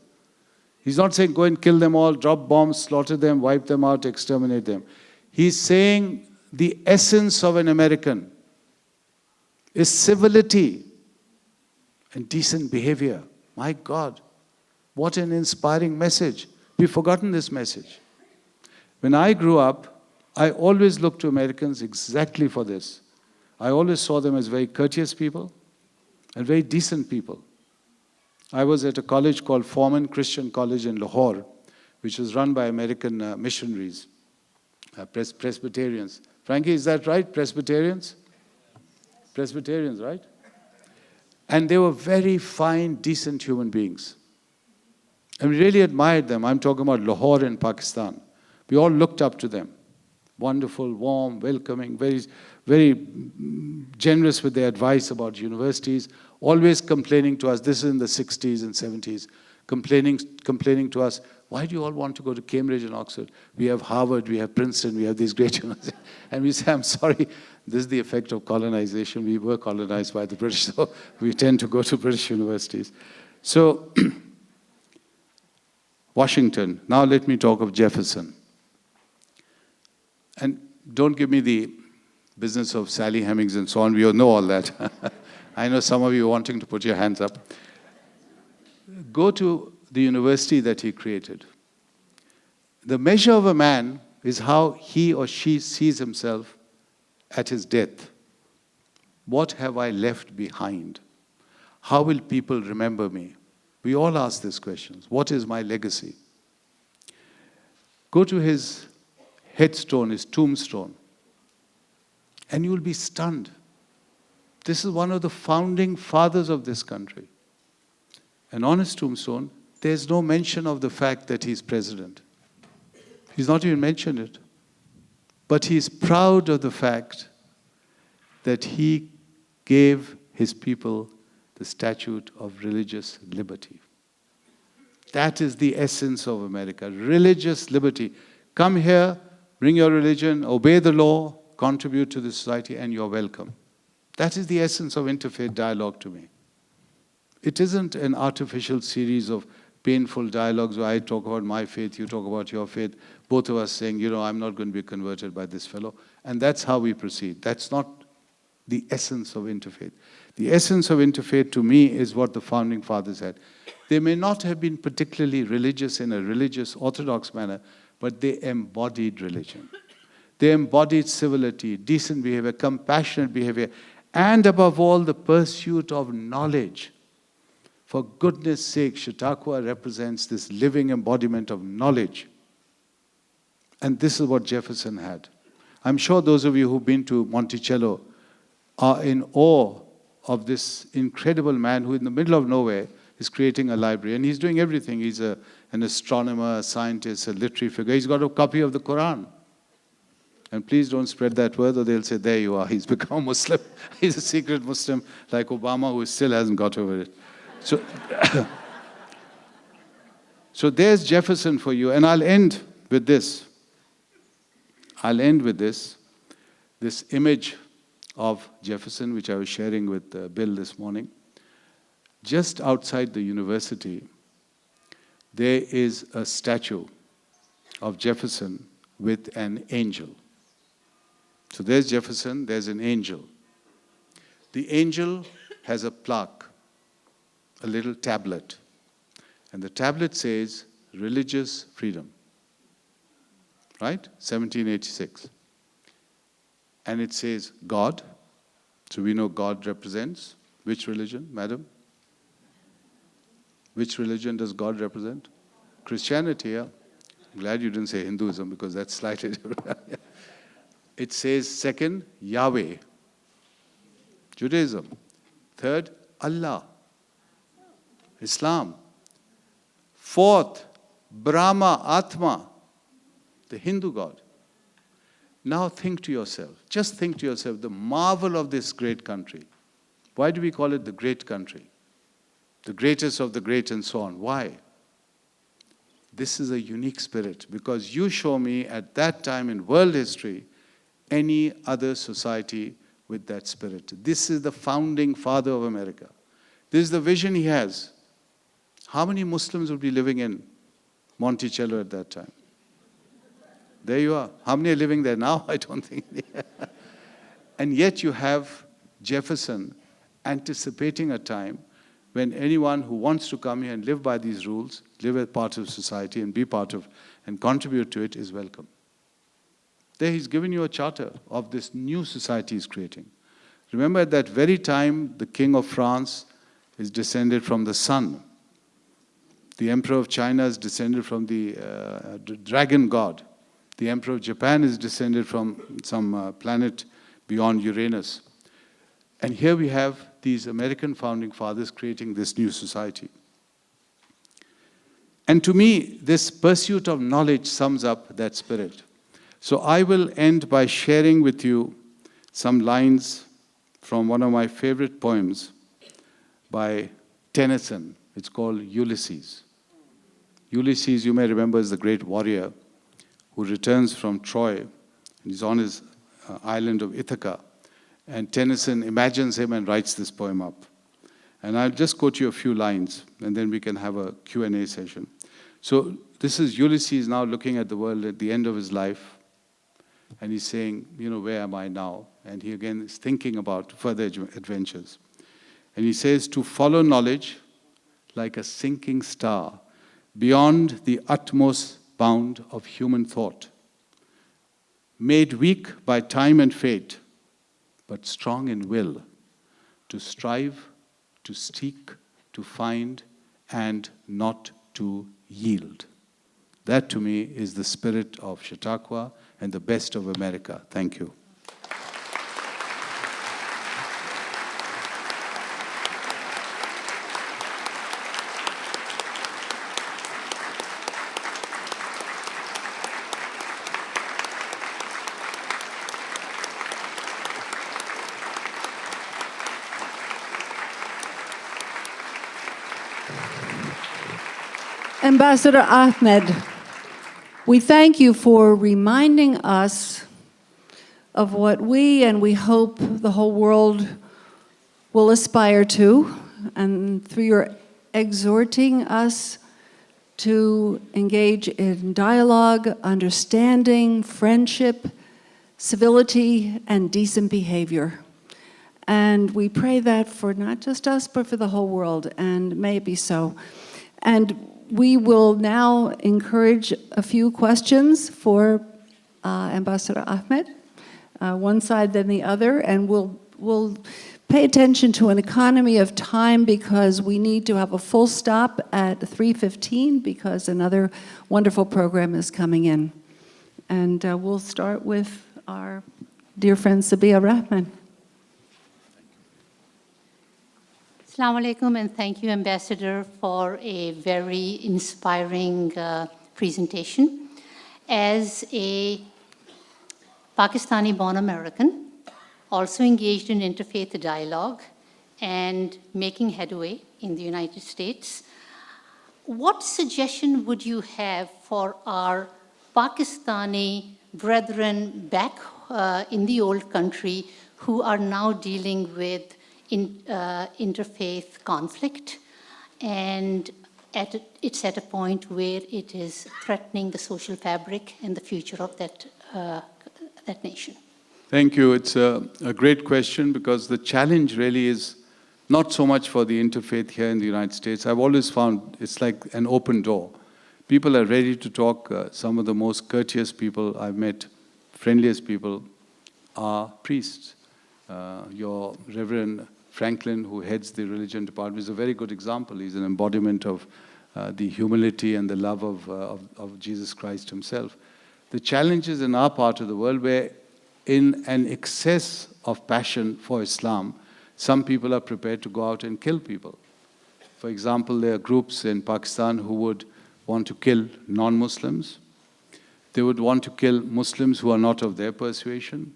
He's not saying go and kill them all, drop bombs, slaughter them, wipe them out, exterminate them. He's saying the essence of an American is civility and decent behavior. My God, what an inspiring message. We've forgotten this message. When I grew up, I always looked to Americans exactly for this. I always saw them as very courteous people and very decent people. I was at a college called Foreman Christian College in Lahore, which was run by American missionaries, Presbyterians. Frankie, is that right? Presbyterians? Presbyterians, right? And they were very fine, decent human beings. And we really admired them. I'm talking about Lahore in Pakistan. We all looked up to them. Wonderful, warm, welcoming, very, very generous with their advice about universities, always complaining to us. This is in the 60s and 70s, complaining to us, Why do you all want to go to Cambridge and Oxford? We have Harvard, we have Princeton, we have these great universities. And we say, I'm sorry, this is the effect of colonization. We were colonized by the British, so we tend to go to British universities. So, Washington. Now let me talk of Jefferson. And don't give me the business of Sally Hemings and so on. We all know all that. I know some of you are wanting to put your hands up. Go to the university that he created. The measure of a man is how he or she sees himself at his death. What have I left behind? How will people remember me? We all ask these questions. What is my legacy? Go to his headstone, his tombstone, and you will be stunned. This is one of the founding fathers of this country. And on his tombstone, there's no mention of the fact that he's president. He's not even mentioned it. But he's proud of the fact that he gave his people the statute of religious liberty. That is the essence of America, religious liberty. Come here, bring your religion, obey the law, contribute to the society, and you're welcome. That is the essence of interfaith dialogue to me. It isn't an artificial series of painful dialogues where I talk about my faith, you talk about your faith, both of us saying, you know, I'm not going to be converted by this fellow. And that's how we proceed. That's not the essence of interfaith. The essence of interfaith to me is what the founding fathers had. They may not have been particularly religious in a religious, orthodox manner, but they embodied religion. They embodied civility, decent behavior, compassionate behavior, and above all, the pursuit of knowledge. For goodness sake, Chautauqua represents this living embodiment of knowledge. And this is what Jefferson had. I'm sure those of you who've been to Monticello are in awe of this incredible man who in the middle of nowhere is creating a library. And he's doing everything. He's an astronomer, a scientist, a literary figure. He's got a copy of the Quran. And please don't spread that word or they'll say, there you are, he's become Muslim. He's a secret Muslim like Obama who still hasn't got over it. So, so there's Jefferson for you. And I'll end with this. This image of Jefferson, which I was sharing with Bill this morning. Just outside the university, there is a statue of Jefferson with an angel. So there's Jefferson, there's an angel. The angel has a plaque, a little tablet. And the tablet says, religious freedom. Right? 1786. And it says, God. So we know God represents which religion, madam? Which religion does God represent? Christianity, yeah. I'm glad you didn't say Hinduism because that's slightly different. It says second, Yahweh. Judaism. Third, Allah. Islam. Fourth, Brahma, Atma, the Hindu God. Now think to yourself, just think to yourself, the marvel of this great country. Why do we call it the great country? The greatest of the great and so on. Why? This is a unique spirit because you show me at that time in world history any other society with that spirit. This is the founding father of America. This is the vision he has. How many Muslims would be living in Monticello at that time? There you are. How many are living there now? I don't think. And yet you have Jefferson anticipating a time when anyone who wants to come here and live by these rules, live as part of society and be part of and contribute to it is welcome. There he's given you a charter of this new society he's creating. Remember at that very time, the King of France is descended from the sun. The Emperor of China is descended from the dragon god. The Emperor of Japan is descended from some planet beyond Uranus. And here we have these American founding fathers creating this new society. And to me, this pursuit of knowledge sums up that spirit. So I will end by sharing with you some lines from one of my favorite poems by Tennyson. It's called Ulysses. Ulysses, you may remember, is the great warrior who returns from Troy, and he's on his island of Ithaca. And Tennyson imagines him and writes this poem up. And I'll just quote you a few lines, and then we can have a Q&A session. So this is Ulysses now looking at the world at the end of his life, and he's saying, where am I now? And he again is thinking about further adventures. And he says, to follow knowledge like a sinking star, beyond the utmost bound of human thought, made weak by time and fate, but strong in will, to strive, to seek, to find, and not to yield. That to me is the spirit of Chautauqua and the best of America. Thank you. Ambassador Ahmed, we thank you for reminding us of what we hope the whole world will aspire to, and through your exhorting us to engage in dialogue, understanding, friendship, civility, and decent behavior. And we pray that for not just us, but for the whole world, and may it be so. And we will now encourage a few questions for Ambassador Ahmed, one side then the other, and we'll pay attention to an economy of time because we need to have a full stop at 3:15 because another wonderful program is coming in. And we'll start with our dear friend Sabia Rahman. Assalamu alaikum, and thank you, Ambassador, for a very inspiring presentation. As a Pakistani-born American, also engaged in interfaith dialogue and making headway in the United States, what suggestion would you have for our Pakistani brethren back in the old country who are now dealing with interfaith conflict, and it's at a point where it is threatening the social fabric and the future of that nation? Thank you. It's a great question because the challenge really is not so much for the interfaith here in the United States. I've always found it's like an open door. People are ready to talk. Some of the most courteous people I've met, friendliest people, are priests. Your Reverend Franklin, who heads the religion department, is a very good example. He's an embodiment of the humility and the love of Jesus Christ himself. The challenge is in our part of the world where in an excess of passion for Islam, some people are prepared to go out and kill people. For example, there are groups in Pakistan who would want to kill non-Muslims. They would want to kill Muslims who are not of their persuasion.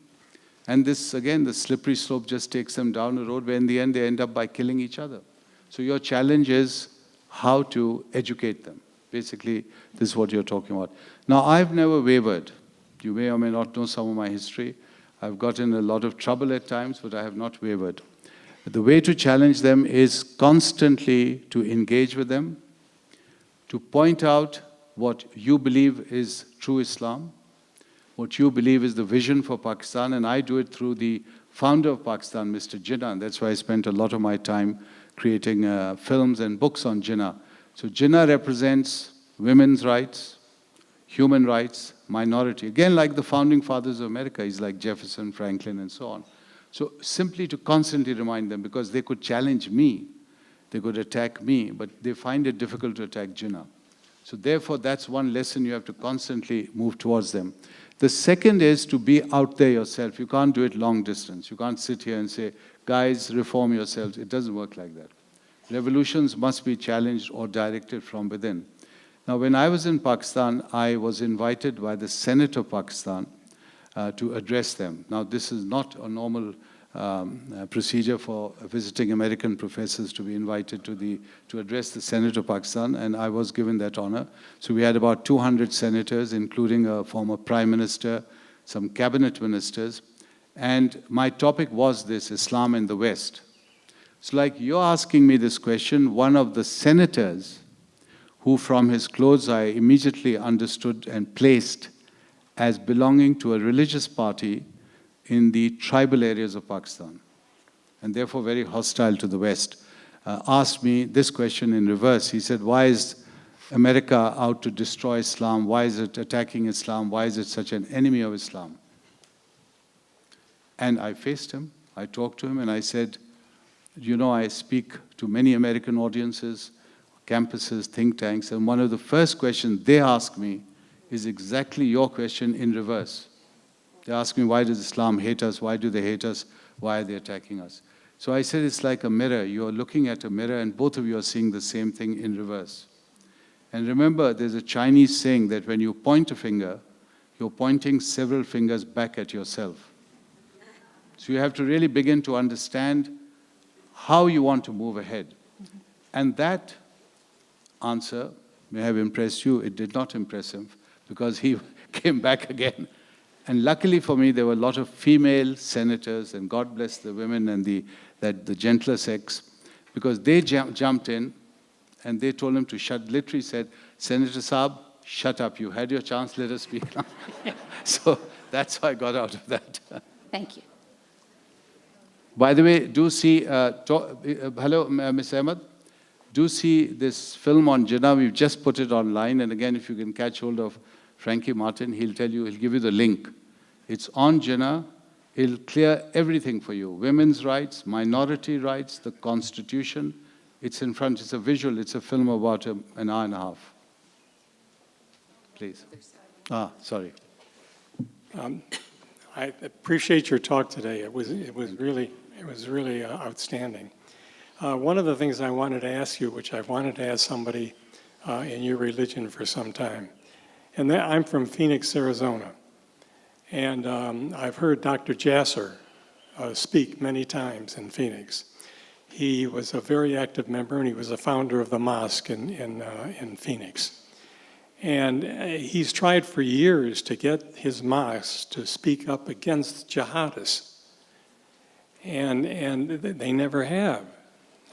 And this, again, the slippery slope just takes them down a road where in the end they end up by killing each other. So your challenge is how to educate them. Basically, this is what you're talking about. Now, I've never wavered. You may or may not know some of my history. I've gotten a lot of trouble at times, but I have not wavered. The way to challenge them is constantly to engage with them, to point out what you believe is true Islam, what you believe is the vision for Pakistan, and I do it through the founder of Pakistan, Mr. Jinnah. That's why I spent a lot of my time creating films and books on Jinnah. So Jinnah represents women's rights, human rights, minority. Again, like the founding fathers of America, he's like Jefferson, Franklin, and so on. So simply to constantly remind them, because they could challenge me, they could attack me, but they find it difficult to attack Jinnah. So therefore, that's one lesson you have to constantly move towards them. The second is to be out there yourself. You can't do it long distance. You can't sit here and say, guys, reform yourselves. It doesn't work like that. Revolutions must be challenged or directed from within. Now, when I was in Pakistan, I was invited by the Senate of Pakistan to address them. Now, this is not a normal procedure for visiting American professors to be invited to address the Senate of Pakistan, and I was given that honor. So we had about 200 senators, including a former prime minister, some cabinet ministers, and my topic was this, Islam in the West. So like you're asking me this question, one of the senators, who from his clothes I immediately understood and placed as belonging to a religious party in the tribal areas of Pakistan, and therefore very hostile to the West, asked me this question in reverse. He said, why is America out to destroy Islam? Why is it attacking Islam? Why is it such an enemy of Islam? And I faced him, I talked to him, and I said, you know, I speak to many American audiences, campuses, think tanks, and one of the first questions they ask me is exactly your question in reverse. They ask me, why does Islam hate us? Why do they hate us? Why are they attacking us? So I said, it's like a mirror. You're looking at a mirror, and both of you are seeing the same thing in reverse. And remember, there's a Chinese saying that when you point a finger, you're pointing several fingers back at yourself. So you have to really begin to understand how you want to move ahead. And that answer may have impressed you. It did not impress him, because he came back again. And luckily for me, there were a lot of female senators, and God bless the women and the gentler sex, because they jumped in and they told him to shut, literally said, Senator Saab, shut up, you had your chance, let us speak now. So that's how I got out of that. Thank you. By the way, do see, hello, Ms. Ahmed, do see this film on Jinnah. We've just put it online, and again, if you can catch hold of Frankie Martin, he'll tell you, he'll give you the link. It's on Jinnah. It'll clear everything for you. Women's rights, minority rights, the Constitution. It's in front, it's a visual, it's a film about an hour and a half. Please. Sorry. I appreciate your talk today. It was really outstanding. One of the things I wanted to ask you, which I've wanted to ask somebody in your religion for some time, and I'm from Phoenix, Arizona, and I've heard Dr. Jasser speak many times in Phoenix. He was a very active member, and he was a founder of the mosque in Phoenix. And he's tried for years to get his mosque to speak up against jihadists. And they never have.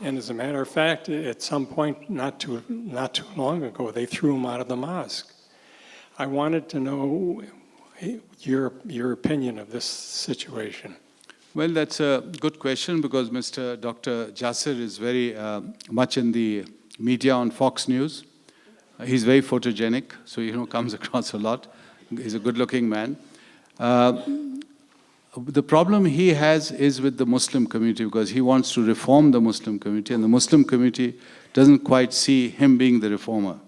And as a matter of fact, at some point, not too long ago, they threw him out of the mosque. I wanted to know your opinion of this situation. Well, that's a good question, because Dr. Jasser is very much in the media on Fox News. He's very photogenic, so comes across a lot. He's a good-looking man. The problem he has is with the Muslim community, because he wants to reform the Muslim community, and the Muslim community doesn't quite see him being the reformer.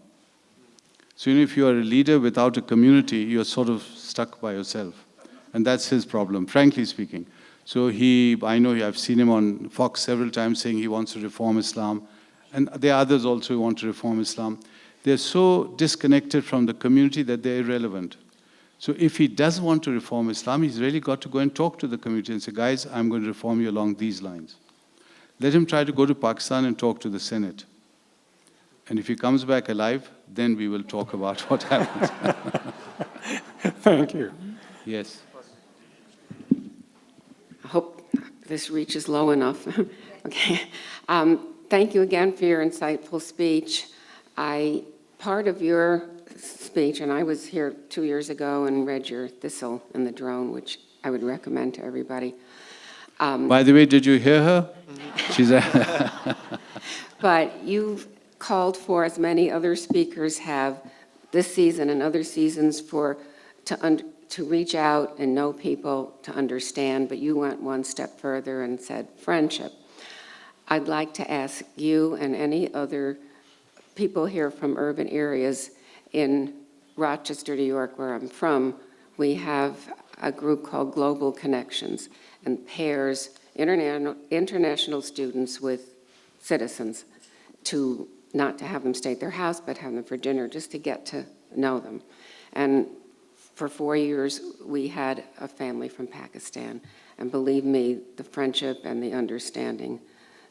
So if you are a leader without a community, you're sort of stuck by yourself. And that's his problem, frankly speaking. So I know I've seen him on Fox several times saying he wants to reform Islam. And there are others also who want to reform Islam. They're so disconnected from the community that they're irrelevant. So if he does want to reform Islam, he's really got to go and talk to the community and say, guys, I'm going to reform you along these lines. Let him try to go to Pakistan and talk to the Senate. And if he comes back alive, then we will talk about what happens. Thank you. Yes. I hope this reaches low enough. Okay. Thank you again for your insightful speech. Part of your speech, and I was here 2 years ago and read your Thistle and the Drone, which I would recommend to everybody. By the way, did you hear her? She's But you've called for, as many other speakers have this season and other seasons, to reach out and know people, to understand, but you went one step further and said friendship. I'd like to ask you and any other people here from urban areas. In Rochester, New York, where I'm from, we have a group called Global Connections, and pairs international students with citizens, to not to have them stay at their house, but have them for dinner, just to get to know them. And for 4 years, we had a family from Pakistan, And believe me, the friendship and the understanding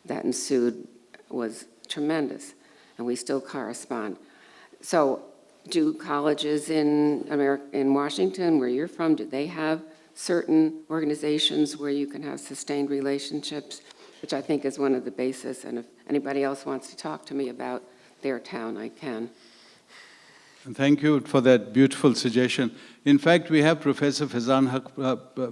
that ensued was tremendous, and we still correspond. So do colleges in Washington, where you're from, do they have certain organizations where you can have sustained relationships, which I think is one of the basis, and if anybody else wants to talk to me about their town, I can. And thank you for that beautiful suggestion. In fact, we have Professor Faizan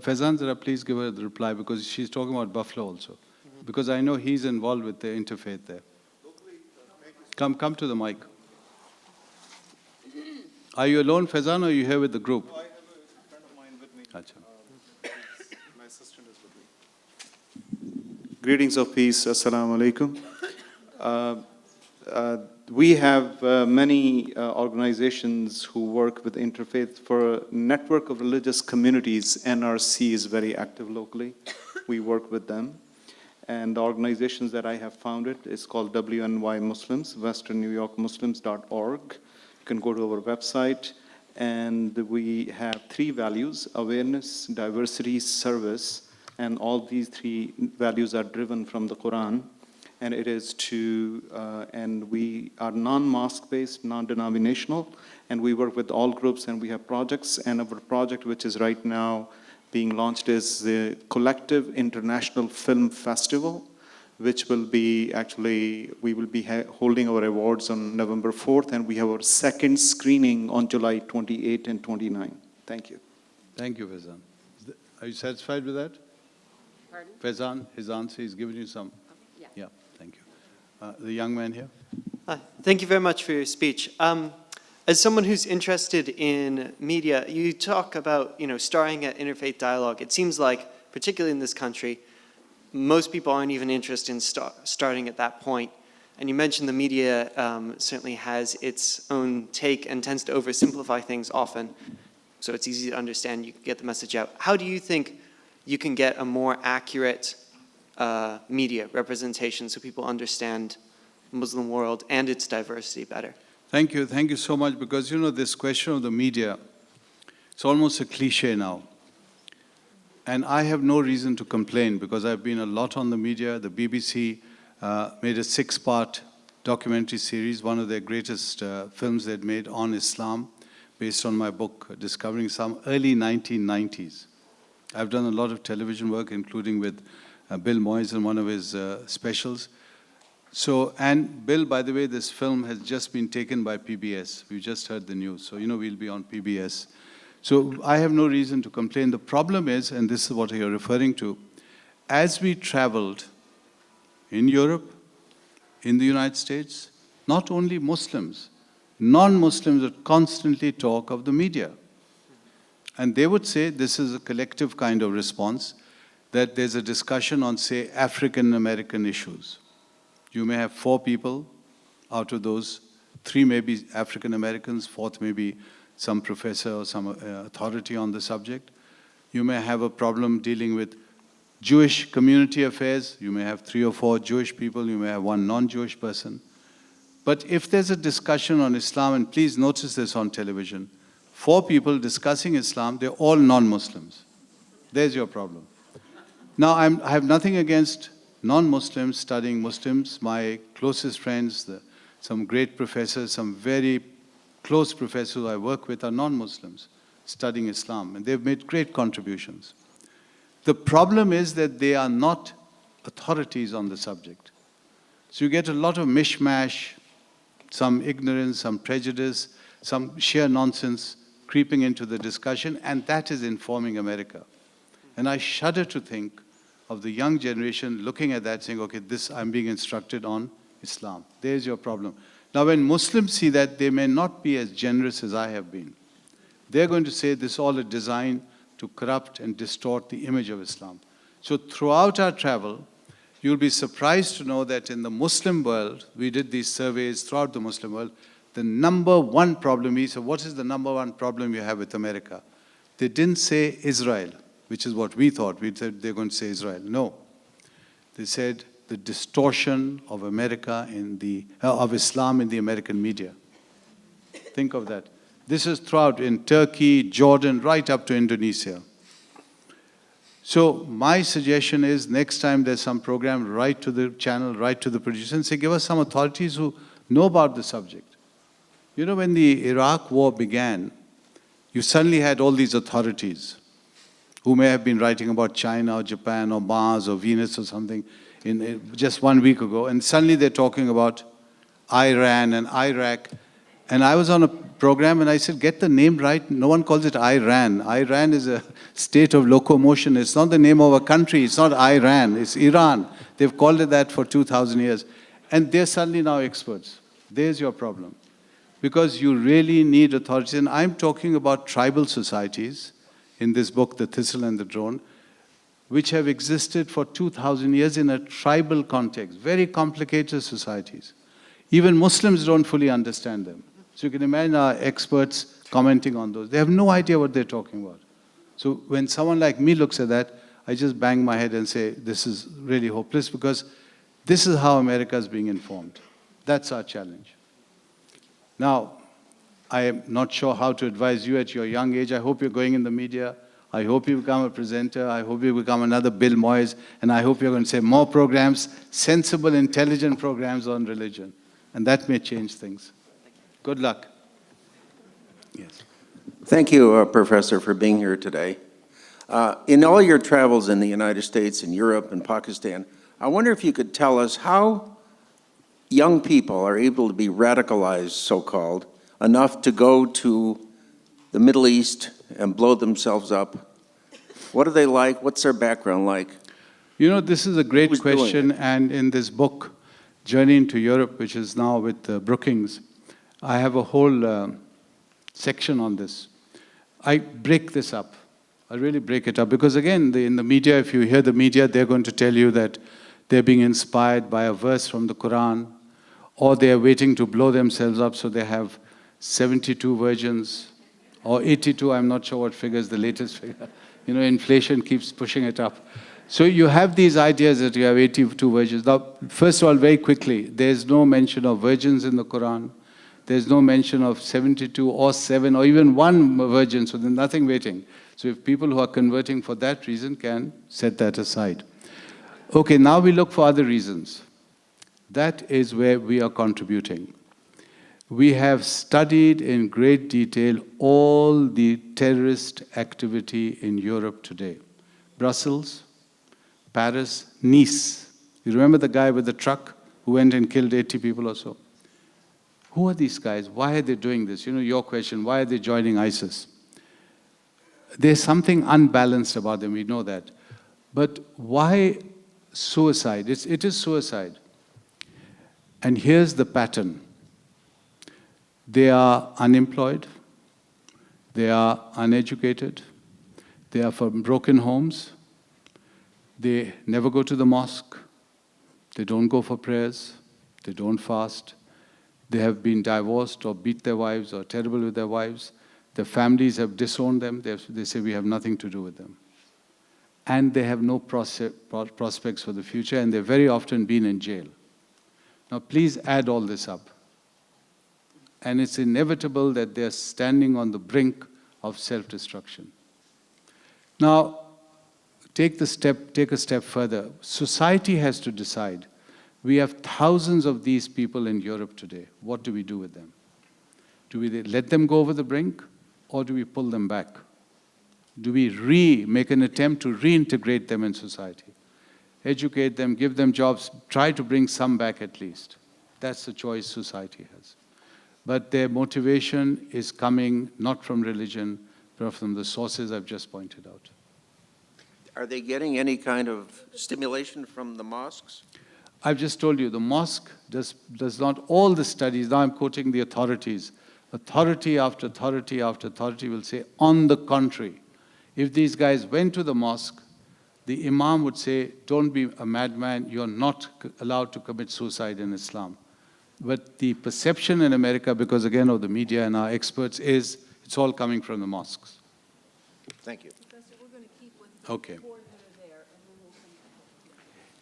Faizan, Zara, please give her the reply, because she's talking about Buffalo also. Because I know he's involved with the interfaith there. Come to the mic. Are you alone, Faizan, or are you here with the group? I have a friend of mine with me. Achha. My assistant is with me. Greetings of peace. Assalamu alaikum. We have many organizations who work with interfaith. For a network of religious communities, NRC is very active locally. We work with them. And the organizations that I have founded is called WNY Muslims, Western New York Muslims.org. You can go to our website, and we have 3 values: awareness, diversity, service, and all these 3 values are driven from the Quran. And it is and we are non-mosque based, non-denominational, and we work with all groups, and we have projects. And our project, which is right now being launched, is the Collective International Film Festival, which will be we will be holding our awards on November 4th, and we have our second screening on July 28 and 29. Thank you. Thank you, Faizan. Are you satisfied with that? Pardon? Faizan, his answer, he's given you some. Yeah. Yeah, thank you. The young man here. Hi. Thank you very much for your speech. As someone who's interested in media, you talk about, starting at interfaith dialogue. It seems like, particularly in this country, most people aren't even interested in starting at that point. And you mentioned the media certainly has its own take and tends to oversimplify things often, so it's easy to understand. You can get the message out. How do you think you can get a more accurate media representation so people understand the Muslim world and its diversity better? Thank you so much, because this question of the media, it's almost a cliche now. And I have no reason to complain, because I've been a lot on the media. The BBC made a 6-part documentary series, one of their greatest films they'd made on Islam, based on my book, Discovering Islam, early 1990s. I've done a lot of television work, including with Bill Moyes in one of his specials. So, and Bill, by the way, this film has just been taken by PBS. We just heard the news. So, we'll be on PBS. So I have no reason to complain. The problem is, and this is what you're referring to, as we traveled in Europe, in the United States, not only Muslims, non-Muslims would constantly talk of the media. And they would say this is a collective kind of response, that there's a discussion on, say, African-American issues. You may have 4 people. Out of those, 3 may be African-Americans, 4th may be some professor or some authority on the subject. You may have a problem dealing with Jewish community affairs. You may have 3 or 4 Jewish people. You may have 1 non-Jewish person. But if there's a discussion on Islam, and please notice this on television, 4 people discussing Islam, they're all non-Muslims. There's your problem. Now, I have nothing against non-Muslims studying Muslims. My closest friends, some great professors, some very close professors who I work with are non-Muslims studying Islam, and they've made great contributions. The problem is that they are not authorities on the subject. So you get a lot of mishmash, some ignorance, some prejudice, some sheer nonsense creeping into the discussion, and that is informing America. And I shudder to think of the young generation looking at that saying, okay, I'm being instructed on Islam. There's your problem. Now, when Muslims see that, they may not be as generous as I have been. They're going to say this is all a design to corrupt and distort the image of Islam. So throughout our travel, you'll be surprised to know that in the Muslim world, we did these surveys throughout the Muslim world, the number 1 problem is, so what is the number 1 problem you have with America? They didn't say Israel, which is what we thought. We said they're going to say Israel. No. They said the distortion of America of Islam in the American media. Think of that. This is throughout in Turkey, Jordan, right up to Indonesia. So my suggestion is next time there's some program, write to the channel, write to the producer and say, give us some authorities who know about the subject. You know, when the Iraq war began, you suddenly had all these authorities who may have been writing about China or Japan or Mars or Venus or something in just 1 week ago, and suddenly they're talking about Iran and Iraq. And I was on a program and I said, get the name right. No one calls it Iran. Iran is a state of locomotion. It's not the name of a country. It's not Iran. It's Iran. They've called it that for 2,000 years. And they're suddenly now experts. There's your problem. Because you really need authorities. And I'm talking about tribal societies in this book, The Thistle and the Drone, which have existed for 2,000 years in a tribal context, very complicated societies. Even Muslims don't fully understand them. So you can imagine our experts commenting on those. They have no idea what they're talking about. So when someone like me looks at that, I just bang my head and say, this is really hopeless, because this is how America is being informed. That's our challenge. Now, I am not sure how to advise you at your young age. I hope you're going in the media. I hope you become a presenter. I hope you become another Bill Moyes. And I hope you're going to say more programs, sensible, intelligent programs on religion. And that may change things. Good luck. Yes. Thank you, Professor, for being here today. In all your travels in the United States and Europe and Pakistan, I wonder if you could tell us how young people are able to be radicalized, so-called, enough to go to the Middle East and blow themselves up. What are they like? What's their background like? You know, this is a great Who's doing question, and in this book, Journey into Europe, which is now with Brookings, I have a whole section on this. I break this up. I really break it up, because again, in the media, if you hear the media, they're going to tell you that they're being inspired by a verse from the Quran, or they're waiting to blow themselves up, so they have 72 virgins, or 82, I'm not sure what figure is the latest figure. You know, inflation keeps pushing it up. So you have these ideas that you have 82 virgins. Now, first of all, very quickly, there's no mention of virgins in the Quran. There's no mention of 72 or 7 or even 1 virgin, so there's nothing waiting. So if people who are converting for that reason can set that aside. Okay, now we look for other reasons. That is where we are contributing. We have studied in great detail all the terrorist activity in Europe today. Brussels, Paris, Nice. You remember the guy with the truck who went and killed 80 people or so? Who are these guys? Why are they doing this? You know, your question, why are they joining ISIS? There's something unbalanced about them, we know that. But why suicide? It is suicide. And here's the pattern. They are unemployed, they are uneducated, they are from broken homes, they never go to the mosque, they don't go for prayers, they don't fast, they have been divorced or beat their wives or terrible with their wives, their families have disowned them, they say we have nothing to do with them. And they have no prospects for the future, and they've very often been in jail. Now please add all this up. And it's inevitable that they're standing on the brink of self-destruction. Now, take a step further. Society has to decide. We have thousands of these people in Europe today. What do we do with them? Do we let them go over the brink, or do we pull them back? Do we make an attempt to reintegrate them in society? Educate them, give them jobs, try to bring some back at least. That's the choice society has. But their motivation is coming not from religion, but from the sources I've just pointed out. Are they getting any kind of stimulation from the mosques? I've just told you, the mosque does not, all the studies, now I'm quoting the authorities, authority after authority after authority will say, on the contrary, if these guys went to the mosque, the imam would say, don't be a madman, you're not allowed to commit suicide in Islam. But the perception in America, because again of the media and our experts, is it's all coming from the mosques. Thank you. Okay.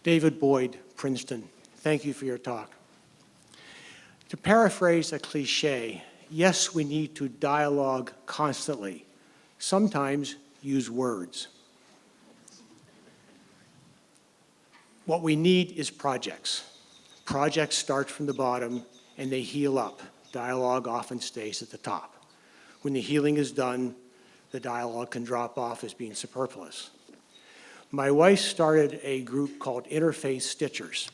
David Boyd, Princeton. Thank you for your talk. To paraphrase a cliche, yes, we need to dialogue constantly. Sometimes use words. What we need is projects. Projects start from the bottom and they heal up. Dialogue often stays at the top. When the healing is done, the dialogue can drop off as being superfluous. My wife started a group called Interfaith Stitchers.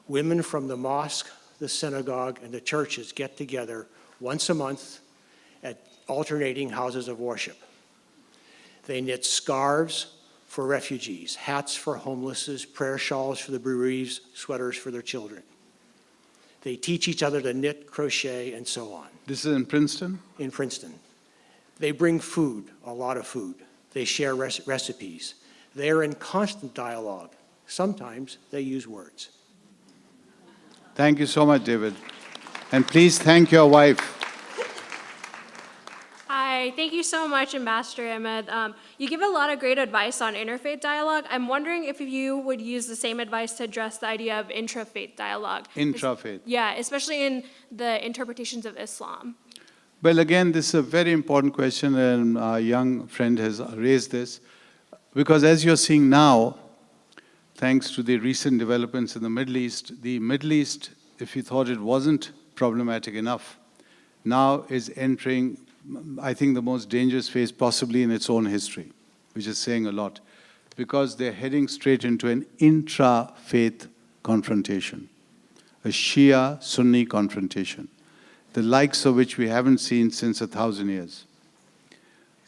Women from the mosque, the synagogue, and the churches get together once a month at alternating houses of worship. They knit scarves for refugees, hats for homeless, prayer shawls for the bereaved, sweaters for their children. They teach each other to knit, crochet, and so on. This is in Princeton? In Princeton. They bring food, a lot of food. They share recipes. They are in constant dialogue. Sometimes they use words. Thank you so much, David. And please thank your wife. Hi, thank you so much, Ambassador Ahmed. You give a lot of great advice on interfaith dialogue. I'm wondering if you would use the same advice to address the idea of intrafaith dialogue. Intrafaith. Yeah, especially in the interpretations of Islam. Well, again, this is a very important question, and our young friend has raised this. Because as you're seeing now, thanks to the recent developments in the Middle East, if you thought it wasn't problematic enough, now is entering, I think, the most dangerous phase possibly in its own history, which is saying a lot, because they're heading straight into an intra-faith confrontation, a Shia-Sunni confrontation, the likes of which we haven't seen since 1,000 years.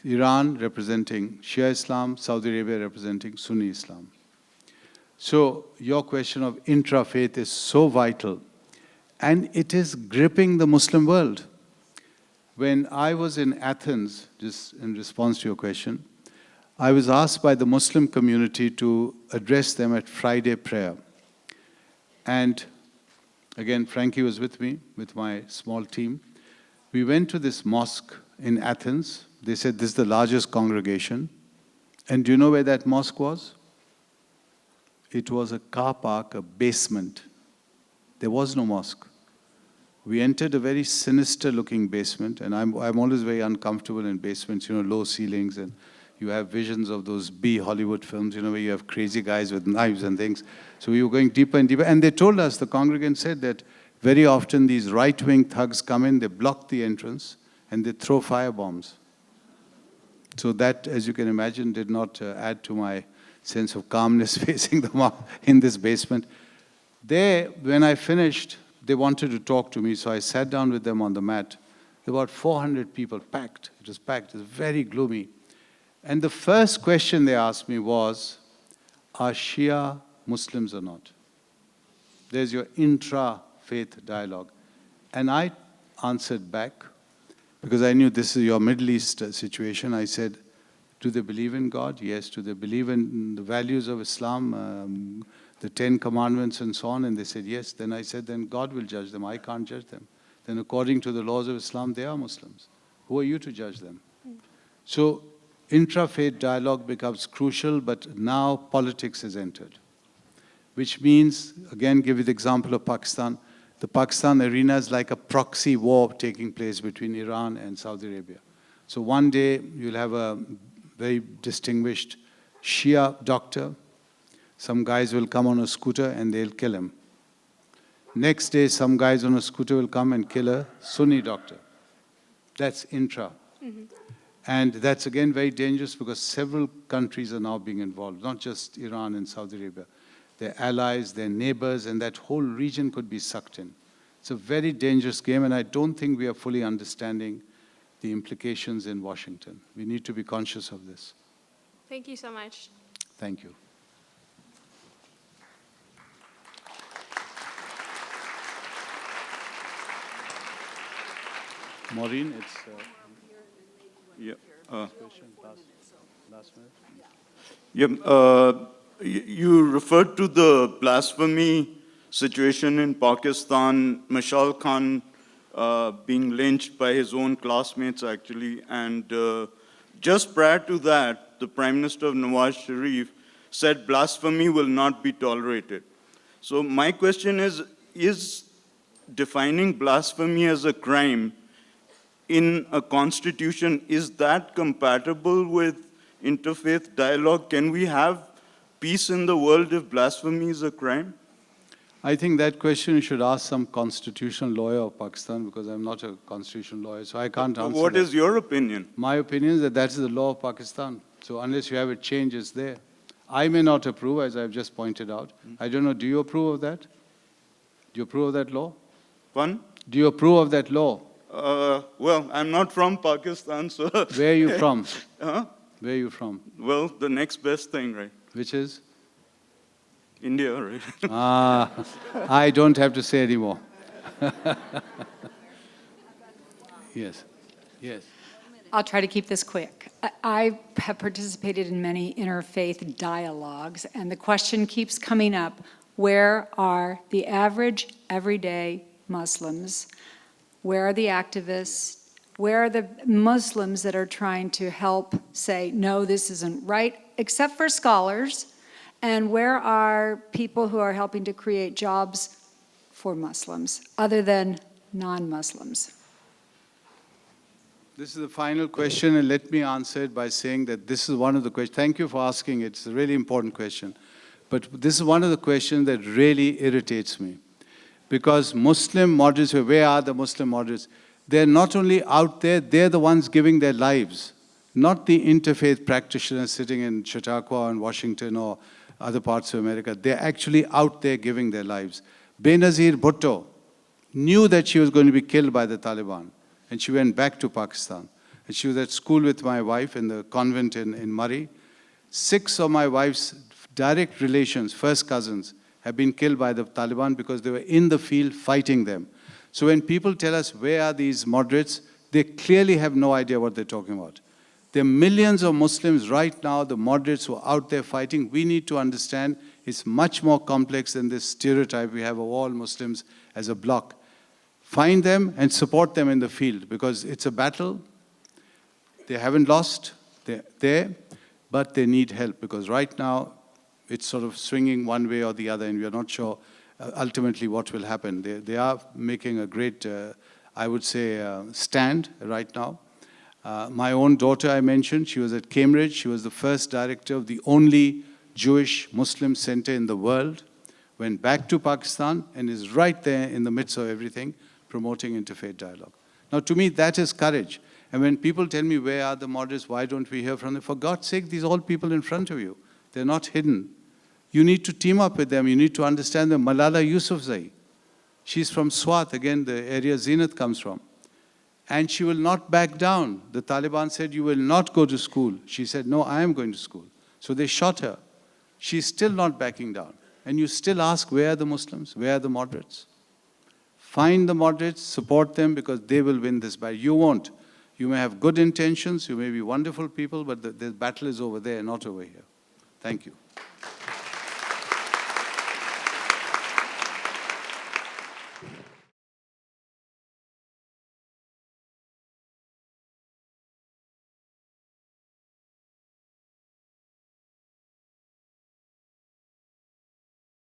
Iran representing Shia Islam, Saudi Arabia representing Sunni Islam. So your question of intra-faith is so vital, and it is gripping the Muslim world. When I was in Athens, just in response to your question, I was asked by the Muslim community to address them at Friday prayer. And again, Frankie was with me, with my small team. We went to this mosque in Athens. They said this is the largest congregation. And do you know where that mosque was? It was a car park, a basement. There was no mosque. We entered a very sinister-looking basement, and I'm always very uncomfortable in basements, low ceilings, and you have visions of those B Hollywood films, where you have crazy guys with knives and things. So we were going deeper and deeper, and they told us, the congregant said that very often these right-wing thugs come in, they block the entrance, and they throw firebombs. So that, as you can imagine, did not add to my sense of calmness facing them in this basement. There, when I finished, they wanted to talk to me, so I sat down with them on the mat. There were about 400 people, packed. It was packed. It was very gloomy. And the first question they asked me was, are Shia Muslims or not? There's your intra-faith dialogue. And I answered back, because I knew this is your Middle East situation. I said, do they believe in God? Yes. Do they believe in the values of Islam, the 10 Commandments and so on? And they said, yes. Then I said, then God will judge them. I can't judge them. Then according to the laws of Islam, they are Muslims. Who are you to judge them? So intra-faith dialogue becomes crucial, but now politics has entered. Which means, again, give you the example of Pakistan. The Pakistan arena is like a proxy war taking place between Iran and Saudi Arabia. So one day you'll have a very distinguished Shia doctor. Some guys will come on a scooter and they'll kill him. Next day, some guys on a scooter will come and kill a Sunni doctor. That's intra. Mm-hmm. And that's again very dangerous because several countries are now being involved, not just Iran and Saudi Arabia. Their allies, their neighbors, and that whole region could be sucked in. It's a very dangerous game, and I don't think we are fully understanding the implications in Washington. We need to be conscious of this. Thank you so much. Thank you. Maureen, it's... Yeah. Last minute. Yeah. You referred to the blasphemy situation in Pakistan, Mashal Khan being lynched by his own classmates, actually. And just prior to that, the Prime Minister of Nawaz Sharif said blasphemy will not be tolerated. So my question is defining blasphemy as a crime in a constitution, is that compatible with interfaith dialogue? Can we have peace in the world if blasphemy is a crime? I think that question you should ask some constitutional lawyer of Pakistan, because I'm not a constitutional lawyer, so I can't answer What that. is your opinion? My opinion is that that is the law of Pakistan. So unless you have it changed, it's there. I may not approve, as I've just pointed out. I don't know, do you approve of that? Do you approve of that law? One? Do you approve of that law? Well, I'm not from Pakistan, so. Where are you from? Huh? Where are you from? Well, the next best thing, right? Which is? India, right? I don't have to say anymore. Yes, yes. I'll try to keep this quick. I have participated in many interfaith dialogues, and the question keeps coming up, where are the average, everyday Muslims? Where are the activists? Where are the Muslims that are trying to help say, no, this isn't right, except for scholars? And where are people who are helping to create jobs for Muslims, other than non-Muslims? This is the final question, and let me answer it by saying that this is one of the questions. Thank you for asking it. It's a really important question. But this is one of the questions that really irritates me. Because Muslim moderates, where are the Muslim moderates? They're not only out there, they're the ones giving their lives, not the interfaith practitioners sitting in Chautauqua and Washington or other parts of America. They're actually out there giving their lives. Benazir Bhutto knew that she was going to be killed by the Taliban, and she went back to Pakistan. And she was at school with my wife in the convent in Murray. 6 of my wife's direct relations, first cousins, have been killed by the Taliban because they were in the field fighting them. So when people tell us, where are these moderates, they clearly have no idea what they're talking about. There are millions of Muslims right now, the moderates who are out there fighting. We need to understand it's much more complex than this stereotype we have of all Muslims as a bloc. Find them and support them in the field, because it's a battle. They haven't lost, they're there, but they need help, because right now it's sort of swinging one way or the other, and we are not sure ultimately what will happen. They are making a great, I would say, stand right now. My own daughter, I mentioned, she was at Cambridge. She was the first director of the only Jewish Muslim center in the world, went back to Pakistan and is right there in the midst of everything, promoting interfaith dialogue. Now, to me, that is courage. And when people tell me, where are the moderates, why don't we hear from them? For God's sake, these are all people in front of you. They're not hidden. You need to team up with them. You need to understand them. Malala Yousafzai, she's from Swat, again, the area Zenith comes from. And she will not back down. The Taliban said, you will not go to school. She said, no, I am going to school. So they shot her. She's still not backing down. And you still ask, where are the Muslims? Where are the moderates? Find the moderates, support them, because they will win this battle. You won't. You may have good intentions, you may be wonderful people, but the battle is over there, not over here. Thank you.